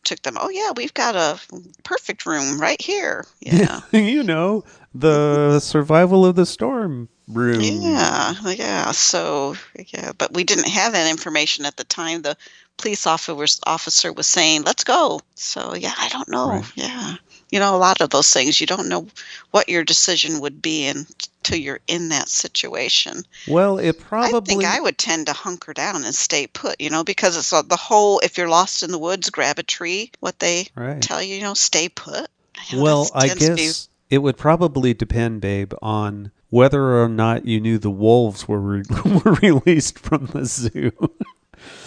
took them. Oh yeah, we've got a perfect room right here. Yeah, the survival of the storm room. Yeah. So but we didn't have that information at the time. The police officer was saying, "Let's go." So yeah, I don't know. Right. Yeah. A lot of those things, you don't know what your decision would be until you're in that situation. Well, I think I would tend to hunker down and stay put, because it's the whole, if you're lost in the woods, grab a tree, what they tell you, stay put. Well, I guess it would probably depend, babe, on whether or not you knew the wolves were released from the zoo.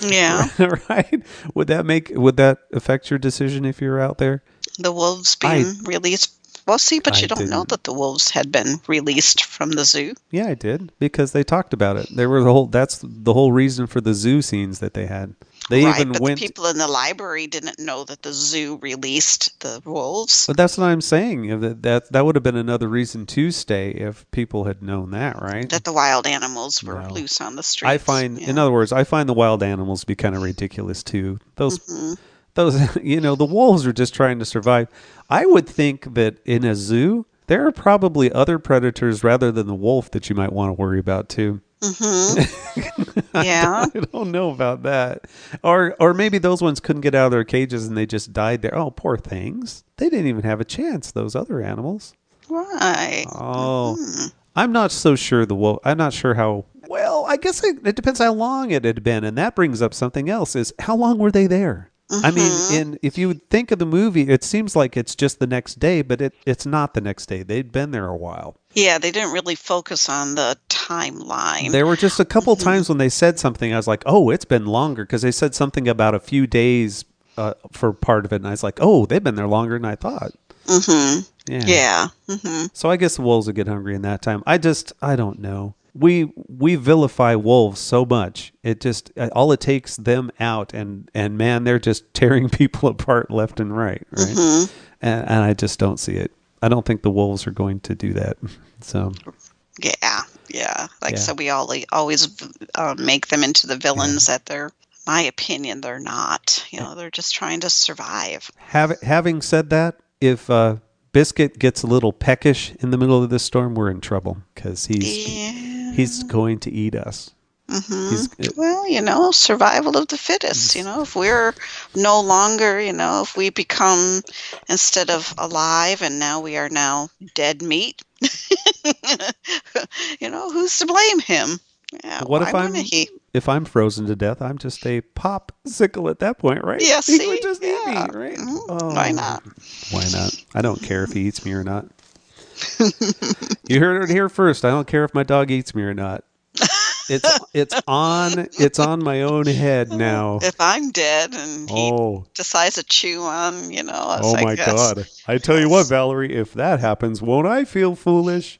Yeah. Right? Would that affect your decision if you're out there? The wolves being released. Well, see, but you don't know that the wolves had been released from the zoo. Yeah, I did, because they talked about it. They were that's the whole reason for the zoo scenes that they had. The people in the library didn't know that the zoo released the wolves. But that's what I'm saying. That would have been another reason to stay if people had known that, right? That the wild animals were loose on the streets. In other words, I find the wild animals to be kind of ridiculous too. Those, the wolves are just trying to survive. I would think that in a zoo, there are probably other predators rather than the wolf that you might want to worry about too. Yeah. I don't know about that. Or maybe those ones couldn't get out of their cages and they just died there. Oh, poor things. They didn't even have a chance, those other animals. Right. Oh. I'm not so sure the wolf. I'm not sure how. Well, I guess it depends how long it had been. And that brings up something else, is how long were they there? I mean, if you would think of the movie, it seems like it's just the next day, but it's not the next day. They'd been there a while. Yeah, they didn't really focus on the timeline. There were just a couple times when they said something, I was like, oh, it's been longer, because they said something about a few days for part of it, and I was like, oh, they've been there longer than I thought. Yeah. So I guess the wolves would get hungry in that time. I don't know. We vilify wolves so much. It just, all it takes them out, and man, they're just tearing people apart left and right. And I just don't see it. I don't think the wolves are going to do that. So yeah. So we always make them into the villains that they're. My opinion, they're not. They're just trying to survive. Having said that, if Biscuit gets a little peckish in the middle of this storm, we're in trouble, because he's going to eat us. Well, survival of the fittest. If we're no longer, if we become, instead of alive, and now we are now dead meat, who's to blame him? Yeah, what if I'm frozen to death? I'm just a popsicle at that point, right? Yeah, he would just eat me, right? Oh, why not? Why not? I don't care if he eats me or not. You heard it here first. I don't care if my dog eats me or not. It's on my own head now. If I'm dead and he decides to chew on, oh my God! I tell you what, Valerie, if that happens, won't I feel foolish?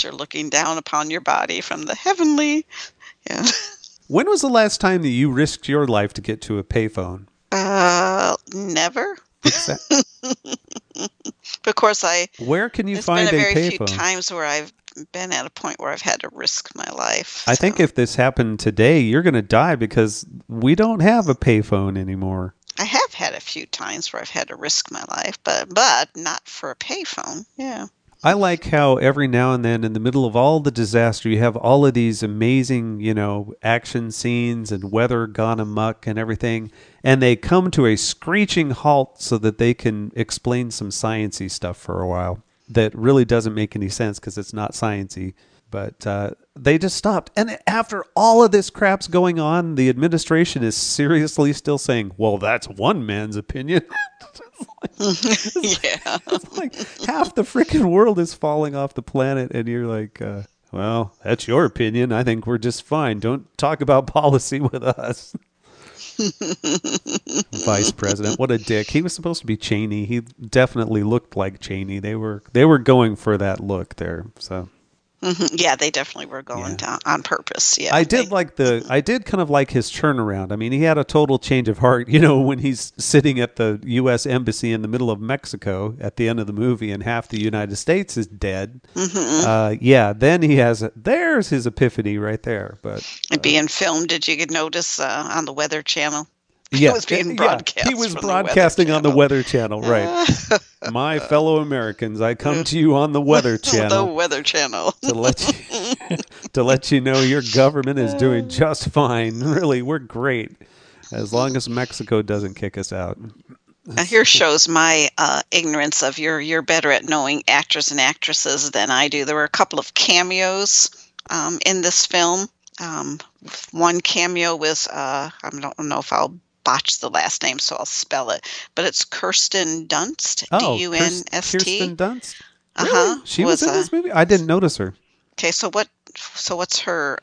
You're looking down upon your body from the heavenly. Yeah. When was the last time that you risked your life to get to a payphone? Never. Of course, Where can you find a payphone? There's been a very few times where I've been at a point where I've had to risk my life. I think if this happened today, you're going to die, because we don't have a payphone anymore. I have had a few times where I've had to risk my life, but not for a payphone. Yeah. I like how every now and then, in the middle of all the disaster, you have all of these amazing, action scenes and weather gone amok and everything, and they come to a screeching halt so that they can explain some science-y stuff for a while that really doesn't make any sense because it's not science-y. But they just stopped. And after all of this crap's going on, the administration is seriously still saying, well, that's one man's opinion. Yeah. It's like half the freaking world is falling off the planet, and you're like, well, that's your opinion. I think we're just fine. Don't talk about policy with us. Vice president, what a dick. He was supposed to be Cheney. He definitely looked like Cheney. They were going for that look there. So Yeah, they definitely were going down on purpose. Yeah, I did kind of like his turnaround. I mean, he had a total change of heart, when he's sitting at the U.S. embassy in the middle of Mexico at the end of the movie and half the United States is dead. Then there's his epiphany right there. But being filmed, did you notice on the Weather Channel? Yeah, It was being broadcast. he was from the broadcasting Weather on the Weather Channel, right? My fellow Americans, I come to you on the Weather Channel. The Weather Channel. to let you know your government is doing just fine. Really, we're great as long as Mexico doesn't kick us out. Here shows my ignorance of you're better at knowing actors and actresses than I do. There were a couple of cameos in this film. One cameo was I don't know if I'll botch the last name, so I'll spell it. But it's Kirsten Dunst. Dunst. Kirsten Dunst. Really? She was in this movie. I didn't notice her. Okay, so what's her?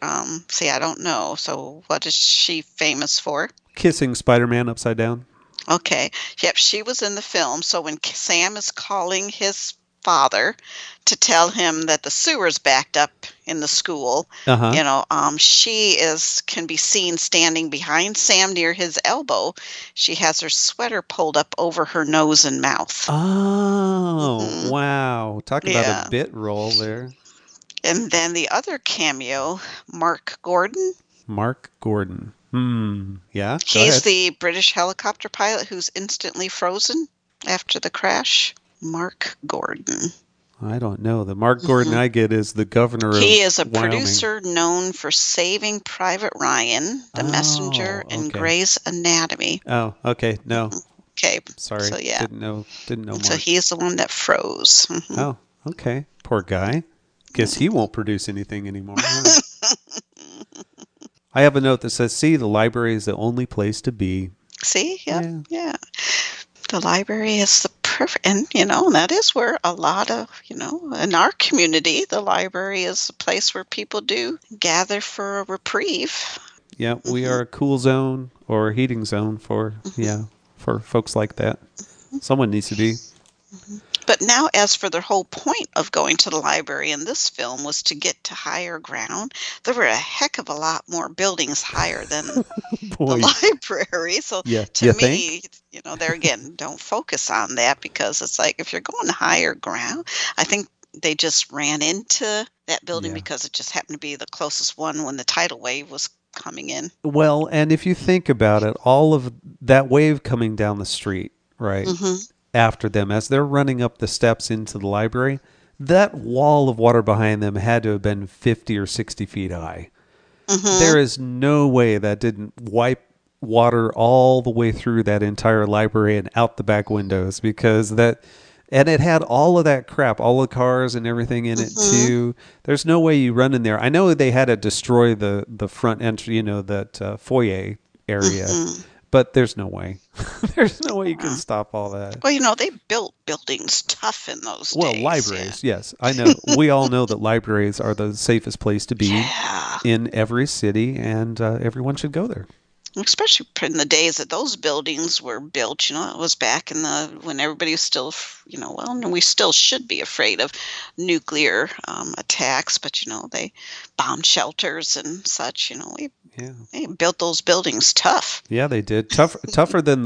See, I don't know. So what is she famous for? Kissing Spider-Man upside down. Okay. Yep, she was in the film. So when Sam is calling his father to tell him that the sewer's backed up in the school, she can be seen standing behind Sam near his elbow. She has her sweater pulled up over her nose and mouth. Oh, wow. Talk about a bit role there. And then the other cameo, Mark Gordon. Mark Gordon. Yeah. He's the British helicopter pilot who's instantly frozen after the crash. Mark Gordon. I don't know. The Mark Gordon I get is the governor of He is a Wyoming. producer known for Saving Private Ryan, The Messenger, and Grey's Anatomy. Oh, okay. No. Okay. Sorry. So, yeah. Didn't know Mark. So he's the one that froze. Oh, okay. Poor guy. Guess he won't produce anything anymore. I have a note that says, see, the library is the only place to be. See? Yeah. The library is the perfect, and that is where a lot of, in our community, the library is a place where people do gather for a reprieve. Yeah, we are a cool zone or a heating zone for folks like that. Someone needs to be. But now, as for the whole point of going to the library in this film was to get to higher ground, there were a heck of a lot more buildings higher than the library. So to me, there again, don't focus on that because it's like if you're going to higher ground, I think they just ran into that building because it just happened to be the closest one when the tidal wave was coming in. Well, and if you think about it, all of that wave coming down the street, right? After them, as they're running up the steps into the library, that wall of water behind them had to have been 50 or 60 feet high. There is no way that didn't wipe water all the way through that entire library and out the back windows and it had all of that crap, all the cars and everything in it too. There's no way you run in there. I know they had to destroy the front entry, that foyer area. But there's no way. There's no way you can stop all that. Well, they built buildings tough in those days. Well, libraries, yes. I know. We all know that libraries are the safest place to be in every city, and everyone should go there. Especially in the days that those buildings were built, it was back in when everybody was still, and we still should be afraid of nuclear attacks, but, they bombed shelters and such, They built those buildings tough. Yeah, they did. Tougher than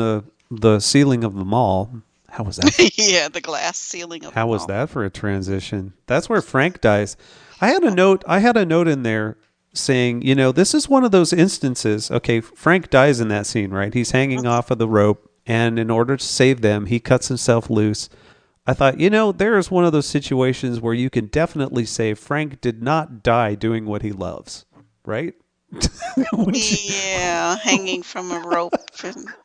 the ceiling of the mall. How was that? Yeah, the glass ceiling of the mall. How was that for a transition? That's where Frank dies. I had a note in there saying, this is one of those instances. Okay, Frank dies in that scene, right? He's hanging off of the rope, and in order to save them, he cuts himself loose. I thought, there is one of those situations where you can definitely say Frank did not die doing what he loves, right? Hanging from a rope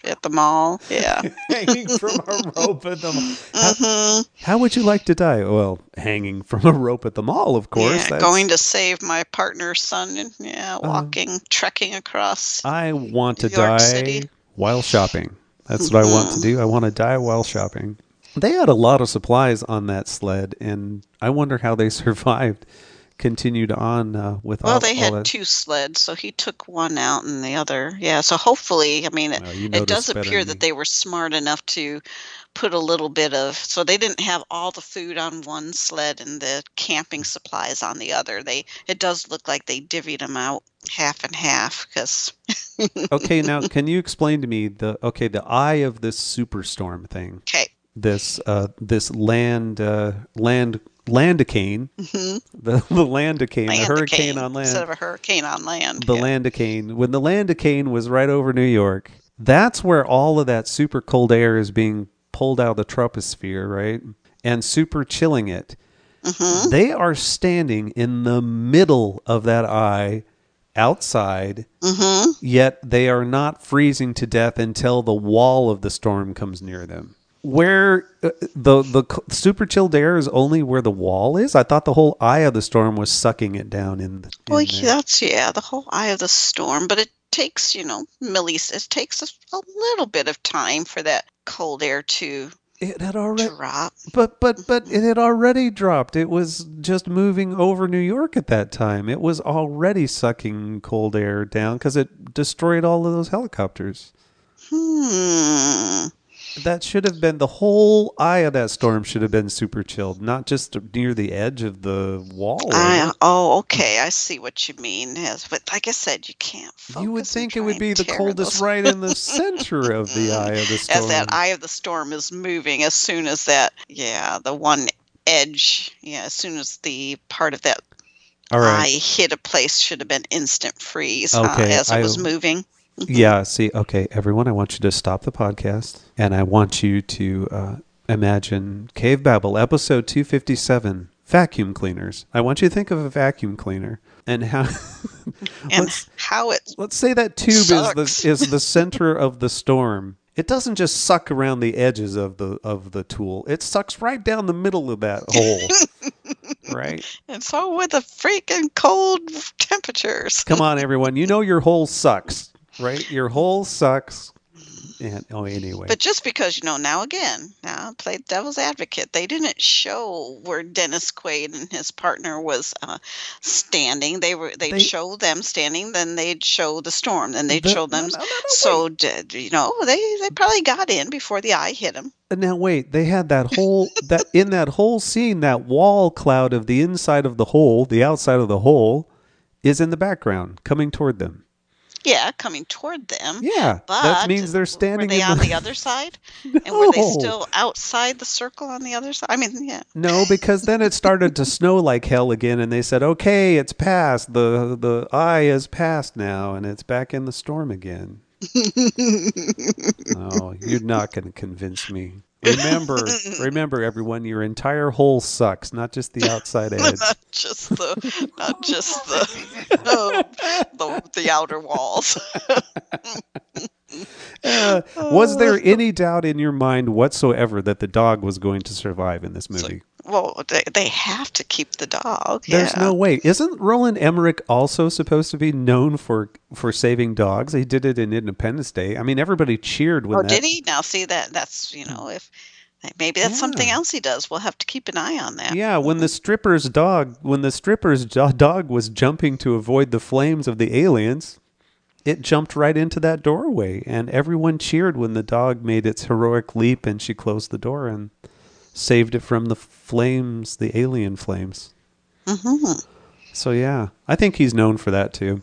at the mall. Yeah. Hanging from a rope at the mall. How would you like to die? Well, hanging from a rope at the mall, of course. Yeah, going to save my partner's son and trekking across I want to New York die City. while shopping. That's what I want to do. I want to die while shopping. They had a lot of supplies on that sled, and I wonder how they survived. Continued on with Well, all they had that. 2 sleds, so he took one out and the other. Yeah, so hopefully, I mean, You it does noticed better appear than that me. they were smart enough to put a little bit of, so they didn't have all the food on one sled and the camping supplies on the other. It does look like they divvied them out half and half because. Okay, now can you explain to me the eye of this superstorm thing? Okay. This landicane, the landicane, the hurricane on land. Instead of a hurricane on land. The landicane. When the landicane was right over New York, that's where all of that super cold air is being pulled out of the troposphere, right? And super chilling it. Mm-hmm. They are standing in the middle of that eye outside, yet they are not freezing to death until the wall of the storm comes near them. Where the super chilled air is only where the wall is? I thought the whole eye of the storm was sucking it down in Well, there. that's, the whole eye of the storm, but it takes, it takes a little bit of time for that cold air to It had already drop. But it had already dropped. It was just moving over New York at that time. It was already sucking cold air down because it destroyed all of those helicopters. That should have been the whole eye of that storm should have been super chilled, not just near the edge of the wall. Okay, I see what you mean. Yes, but like I said, you can't focus. You would and think it try would and be the tear coldest those- right in the center of the eye of the storm. As that eye of the storm is moving, as soon as that, the one edge, as soon as the part of that All right. eye hit a place, should have been instant freeze Okay, as it was moving. Yeah, see, okay, everyone, I want you to stop the podcast, and I want you to imagine Cavebabble, episode 257, vacuum cleaners. I want you to think of a vacuum cleaner, and how... let's say that tube is the center of the storm. It doesn't just suck around the edges of the tool. It sucks right down the middle of that hole. Right? And so with the freaking cold temperatures. Come on, everyone. You know your hole sucks. Right? Your hole sucks. And anyway. But just because, now play devil's advocate, they didn't show where Dennis Quaid and his partner was standing. They'd show them standing, then they'd show the storm, then they'd show them. They probably got in before the eye hit them. Now wait, they had that whole in that whole scene, that wall cloud of the inside of the hole, the outside of the hole, is in the background, coming toward them. Yeah, coming toward them. Yeah, but that means they're standing. Were they on the other side? No. And were they still outside the circle on the other side? I mean, yeah. No, because then it started to snow like hell again, and they said, "Okay, it's past. The eye is past now, and it's back in the storm again." No, you're not going to convince me. Remember, everyone, your entire hole sucks, not just the outside edge. not just the outer walls. Was there any doubt in your mind whatsoever that the dog was going to survive in this movie? Well, they have to keep the dog. There's no way. Isn't Roland Emmerich also supposed to be known for saving dogs? He did it in Independence Day. I mean, everybody cheered when did he? Now, see, that's, if maybe that's something else he does. We'll have to keep an eye on that. Yeah, when the stripper's dog was jumping to avoid the flames of the aliens, it jumped right into that doorway, and everyone cheered when the dog made its heroic leap and she closed the door and saved it from the flames, the alien flames. Mm-hmm. So yeah, I think he's known for that too.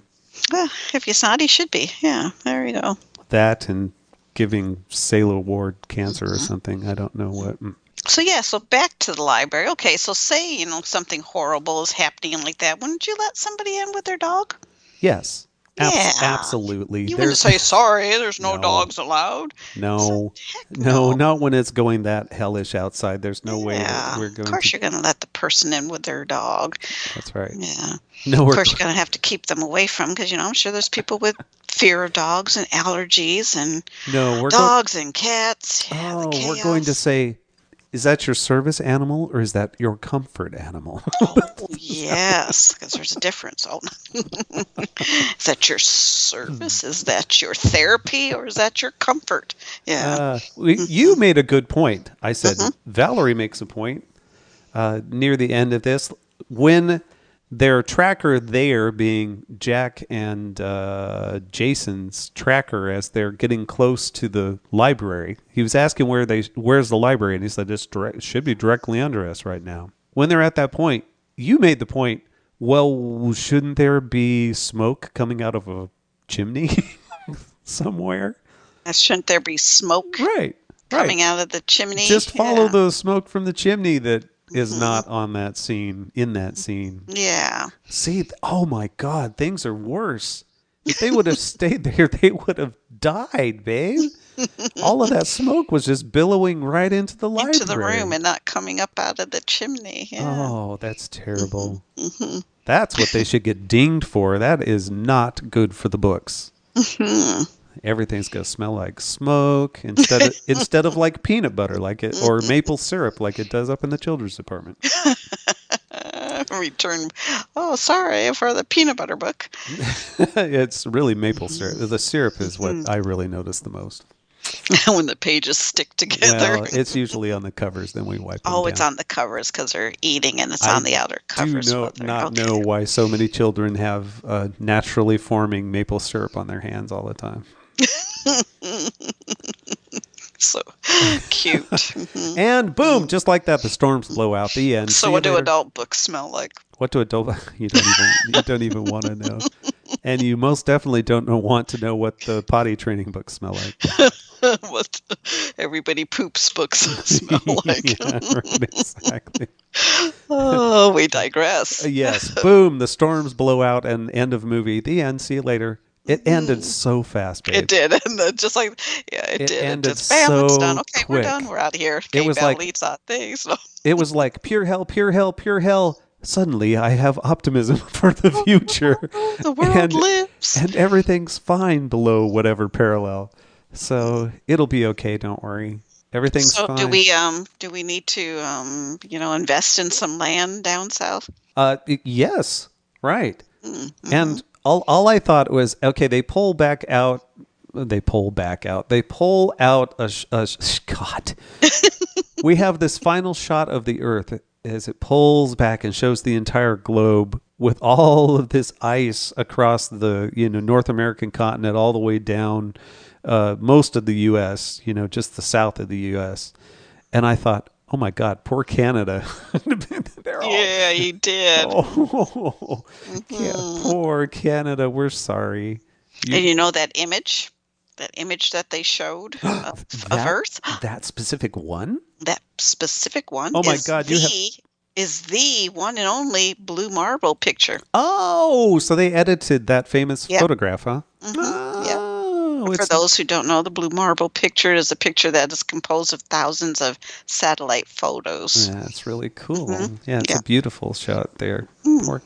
Well, if he's not, he should be. Yeah, there you go. That and giving Sailor Ward cancer or something. I don't know what. So back to the library. Okay, so say, something horrible is happening like that. Wouldn't you let somebody in with their dog? Yes. Yeah. Absolutely. You wouldn't say, sorry, there's no dogs allowed. No, not when it's going that hellish outside. There's no way that we're going to. Of course you're going to let the person in with their dog. That's right. Yeah. No, of course you're going to have to keep them away from, because, I'm sure there's people with fear of dogs and allergies and dogs and cats. Yeah, we're going to say, is that your service animal or is that your comfort animal? Oh, yes, because there's a difference. Oh, is that your service? Is that your therapy? Or is that your comfort? Yeah. You made a good point. I said, Valerie makes a point near the end of this. When their tracker there being Jack and Jason's tracker as they're getting close to the library, he was asking where's the library, and he said it should be directly under us right now. When they're at that point, you made the point, well, shouldn't there be smoke coming out of a chimney somewhere? Shouldn't there be smoke coming out of the chimney? Just follow the smoke from the chimney that is not on that scene, in that scene. Yeah. See, oh my God, things are worse. If they would have stayed there, they would have died, babe. All of that smoke was just billowing right into the library. Into the room and not coming up out of the chimney. Yeah. Oh, that's terrible. That's what they should get dinged for. That is not good for the books. Everything's gonna smell like smoke instead of like peanut butter, or maple syrup, like it does up in the children's department. Return. Oh, sorry for the peanut butter book. It's really maple syrup. The syrup is what I really notice the most. When the pages stick together. Well, it's usually on the covers. Then we wipe them down. It's on the covers because they're eating, and it's on the outer covers. I do not know why so many children have naturally forming maple syrup on their hands all the time. So cute. And boom, just like that, the storms blow out. The end. So what do adult books smell like? What do adult? You don't even want to know. And you most definitely don't want to know what the potty training books smell like. What everybody poops books smell like. Yeah, right, exactly. Oh, we digress. Yes. Boom, the storms blow out, and end of movie. The end. See you later. It ended so fast, babe. It did. And just like, it did. Ended just, bam, so it's done. Okay, quick. we're done. We're out of here. It was like leaves that thing. So. It was like pure hell, pure hell, pure hell. Suddenly, I have optimism for the future. The world lives. And everything's fine below whatever parallel. So it'll be okay. Don't worry. Everything's fine. So do we need to invest in some land down south? Yes. Right. Mm-hmm. And all I thought was, okay, they pull out God. We have this final shot of the Earth as it pulls back and shows the entire globe with all of this ice across the North American continent all the way down most of the U.S., just the south of the U.S. And I thought, oh my God, poor Canada. Yeah, he did. Oh, yeah, poor Canada. We're sorry. And that image that they showed of Earth? That specific one? That specific one. Oh my God, is the one and only blue marble picture. Oh, so they edited that famous photograph, huh? Mm-hmm. Yeah. For those who don't know, the blue marble picture is a picture that is composed of thousands of satellite photos. Yeah, it's really cool. Mm-hmm. Yeah, it's a beautiful shot there. Poor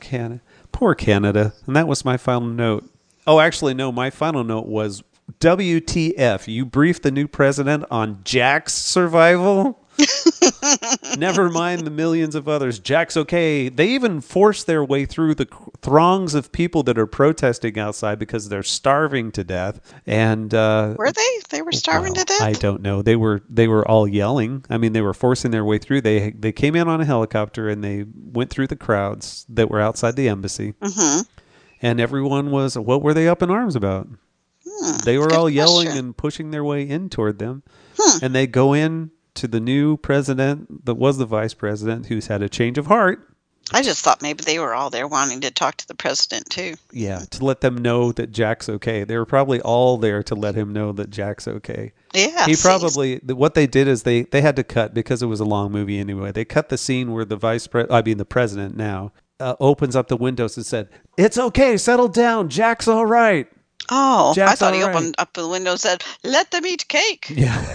Canada. And that was my final note. Oh, actually, no, my final note was WTF. You briefed the new president on Jack's survival? Never mind the millions of others. Jack's okay. They even forced their way through the throngs of people that are protesting outside because they're starving to death. And were they? They were starving to death? I don't know. They were all yelling. I mean, they were forcing their way through. They came in on a helicopter and they went through the crowds that were outside the embassy. Mm-hmm. And everyone was. What were they up in arms about? They were all yelling and pushing their way in toward them. And they go in to the new president that was the vice president who's had a change of heart. I just thought maybe they were all there wanting to talk to the president too. Yeah, to let them know that Jack's okay. They were probably all there to let him know that Jack's okay. Yeah. What they did is they had to cut, because it was a long movie anyway. They cut the scene where the president now opens up the windows and said, "It's okay, settle down, Jack's all right." Oh, Jack's I thought he opened up the window and said, "Let them eat cake." Yeah.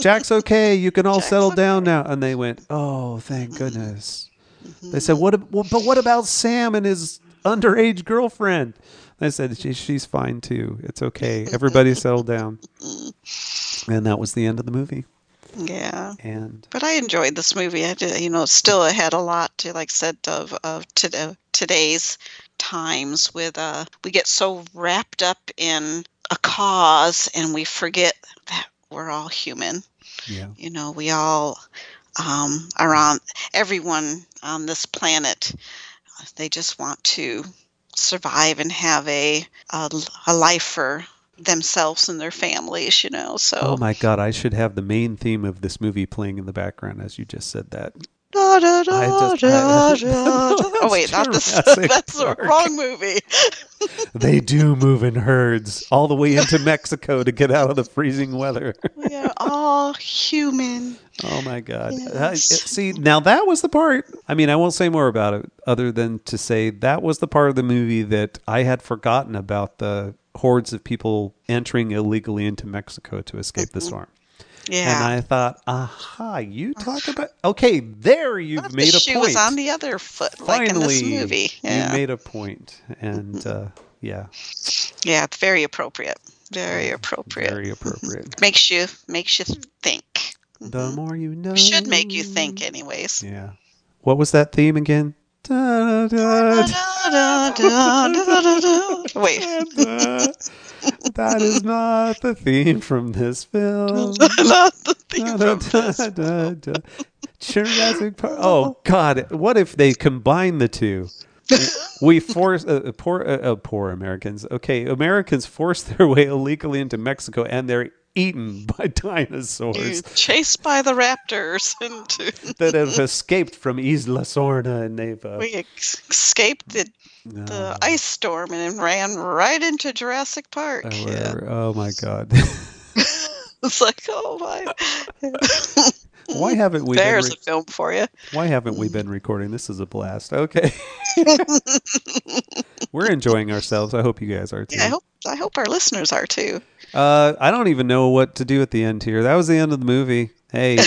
Jack's okay. You can all settle down now. And they went, "Oh, thank goodness." Mm-hmm. They said, but what about Sam and his underage girlfriend? I said, she's fine too. It's okay. Everybody settle down. And that was the end of the movie. Yeah. But I enjoyed this movie. I did, still I had a lot to, like said, of today's times with we get so wrapped up in a cause, and we forget that we're all human. Yeah. You know, we all are on, everyone on this planet, they just want to survive and have a life for themselves and their families, you know. So Oh my God, I should have the main theme of this movie playing in the background as you just said that. Da, da, da, da, da, da. Oh wait, not this. Jurassic That's the Park. wrong movie. They do move in herds all the way into Mexico to get out of the freezing weather. We are all human. Oh my God. Yes. See, now that was the part. I mean, I won't say more about it other than to say that was the part of the movie that I had forgotten about, the hordes of people entering illegally into Mexico to escape the storm. Yeah. And I thought, aha, you talk about... Okay, there you've made a point. She was on the other foot, like in this movie. Yeah. You made a point. And yeah. Yeah, it's very appropriate. Very appropriate. Very appropriate. Makes you think. The more you know. Should make you think anyways. Yeah. What was that theme again? Da, da, da. Wait. That is not the theme from this film. Not the theme from this film. Jurassic Park. Oh God! What if they combine the two? We force poor Americans. Okay, Americans force their way illegally into Mexico, and they're eaten by dinosaurs. Chased by the raptors that have escaped from Isla Sorna and Neva. We escaped the ice storm and ran right into Jurassic Park. Oh my God. It's like, oh my. Why haven't we There's a film for you. Why haven't we been recording? This is a blast. Okay. We're enjoying ourselves. I hope you guys are too. Yeah, I hope our listeners are too. I don't even know what to do at the end here. That was the end of the movie. Hey.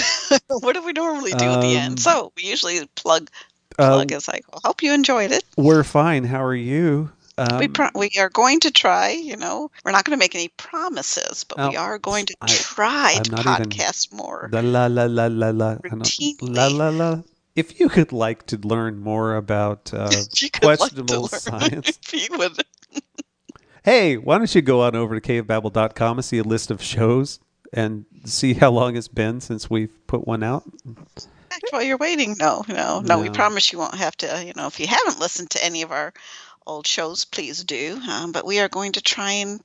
What do we normally do at the end? So we usually plug as I hope you enjoyed it. We're fine. How are you? We are going to try, you know, we're not going to make any promises, but we are going to try to podcast more. La. If you could like to learn more about questionable science, hey, why don't you go on over to cavebabble.com and see a list of shows and see how long it's been since we've put one out? While you're waiting, no. We promise you won't have to, you know, if you haven't listened to any of our old shows, please do. But we are going to try and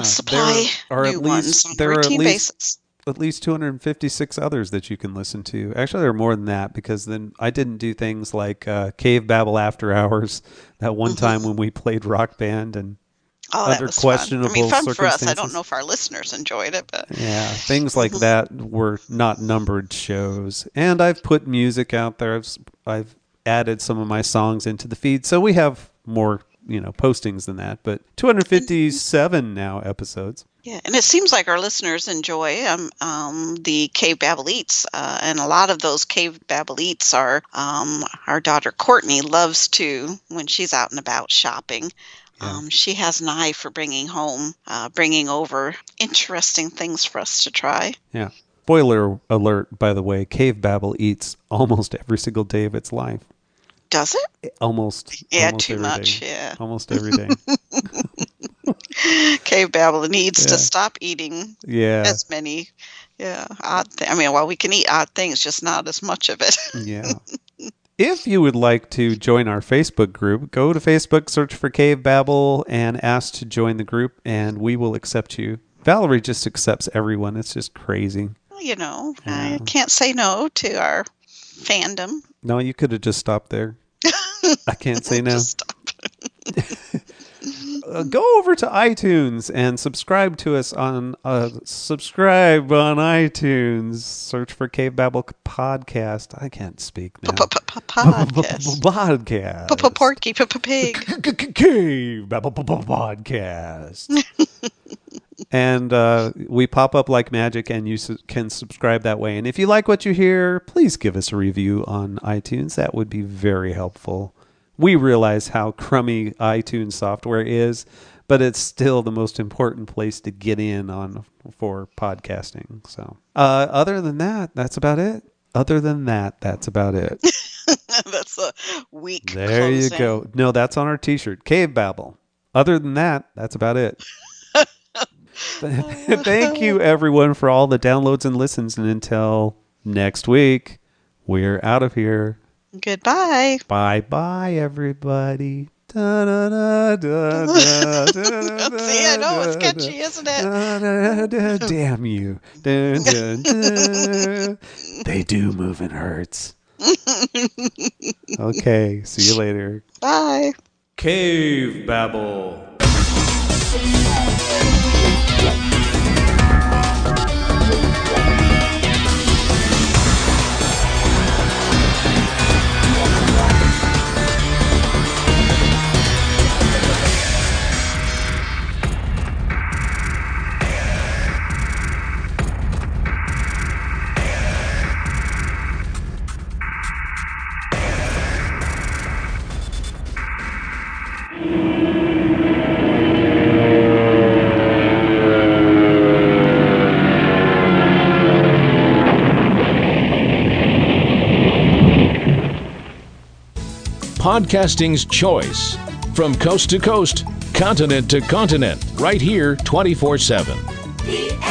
supply new ones on a routine basis. At least 256 others that you can listen to. Actually, there are more than that because then I didn't do things like Cavebabble After Hours that one time when we played Rock Band and other questionable fun. I mean, fun for us. circumstances. I don't know if our listeners enjoyed it, but yeah, things like that were not numbered shows. And I've put music out there. I've added some of my songs into the feed, so we have more, postings than that. But 257 now episodes. Yeah, and it seems like our listeners enjoy the Cavebabble Eats, and a lot of those Cavebabble Eats are our daughter Courtney loves to, when she's out and about shopping. She has an eye for bringing over interesting things for us to try. Yeah. Spoiler alert, by the way, Cavebabble eats almost every single day of its life. Does it? Almost. Yeah, almost too every much. day. Yeah. Almost every day. Cavebabble needs to stop eating as many odd things. I mean, we can eat odd things, just not as much of it. Yeah. If you would like to join our Facebook group, go to Facebook, search for Cavebabble, and ask to join the group, and we will accept you. Valerie just accepts everyone. It's just crazy. I can't say no to our fandom. No, you could have just stopped there. I can't say no. Go over to iTunes and subscribe to us on subscribe on iTunes. Search for Cavebabble Podcast. I can't speak now. Podcast. Porky pig. Cavebabble Podcast. And we pop up like magic, and you can subscribe that way. And if you like what you hear, please give us a review on iTunes. That would be very helpful. We realize how crummy iTunes software is, but it's still the most important place to get in on for podcasting. So, other than that, that's about it. That's a weak There closing. You go. No, that's on our T-shirt. Cavebabble. Other than that, that's about it. Thank you, everyone, for all the downloads and listens. And until next week, we're out of here. Goodbye. Bye-bye, everybody. Da, da, da, da, da, da, da, See, I know it's catchy, isn't it? da, da, damn you. Da, da, da. They do move and hurts. Okay, see you later. Bye. Cavebabble. Podcasting's choice. From coast to coast, continent to continent, right here 24/7.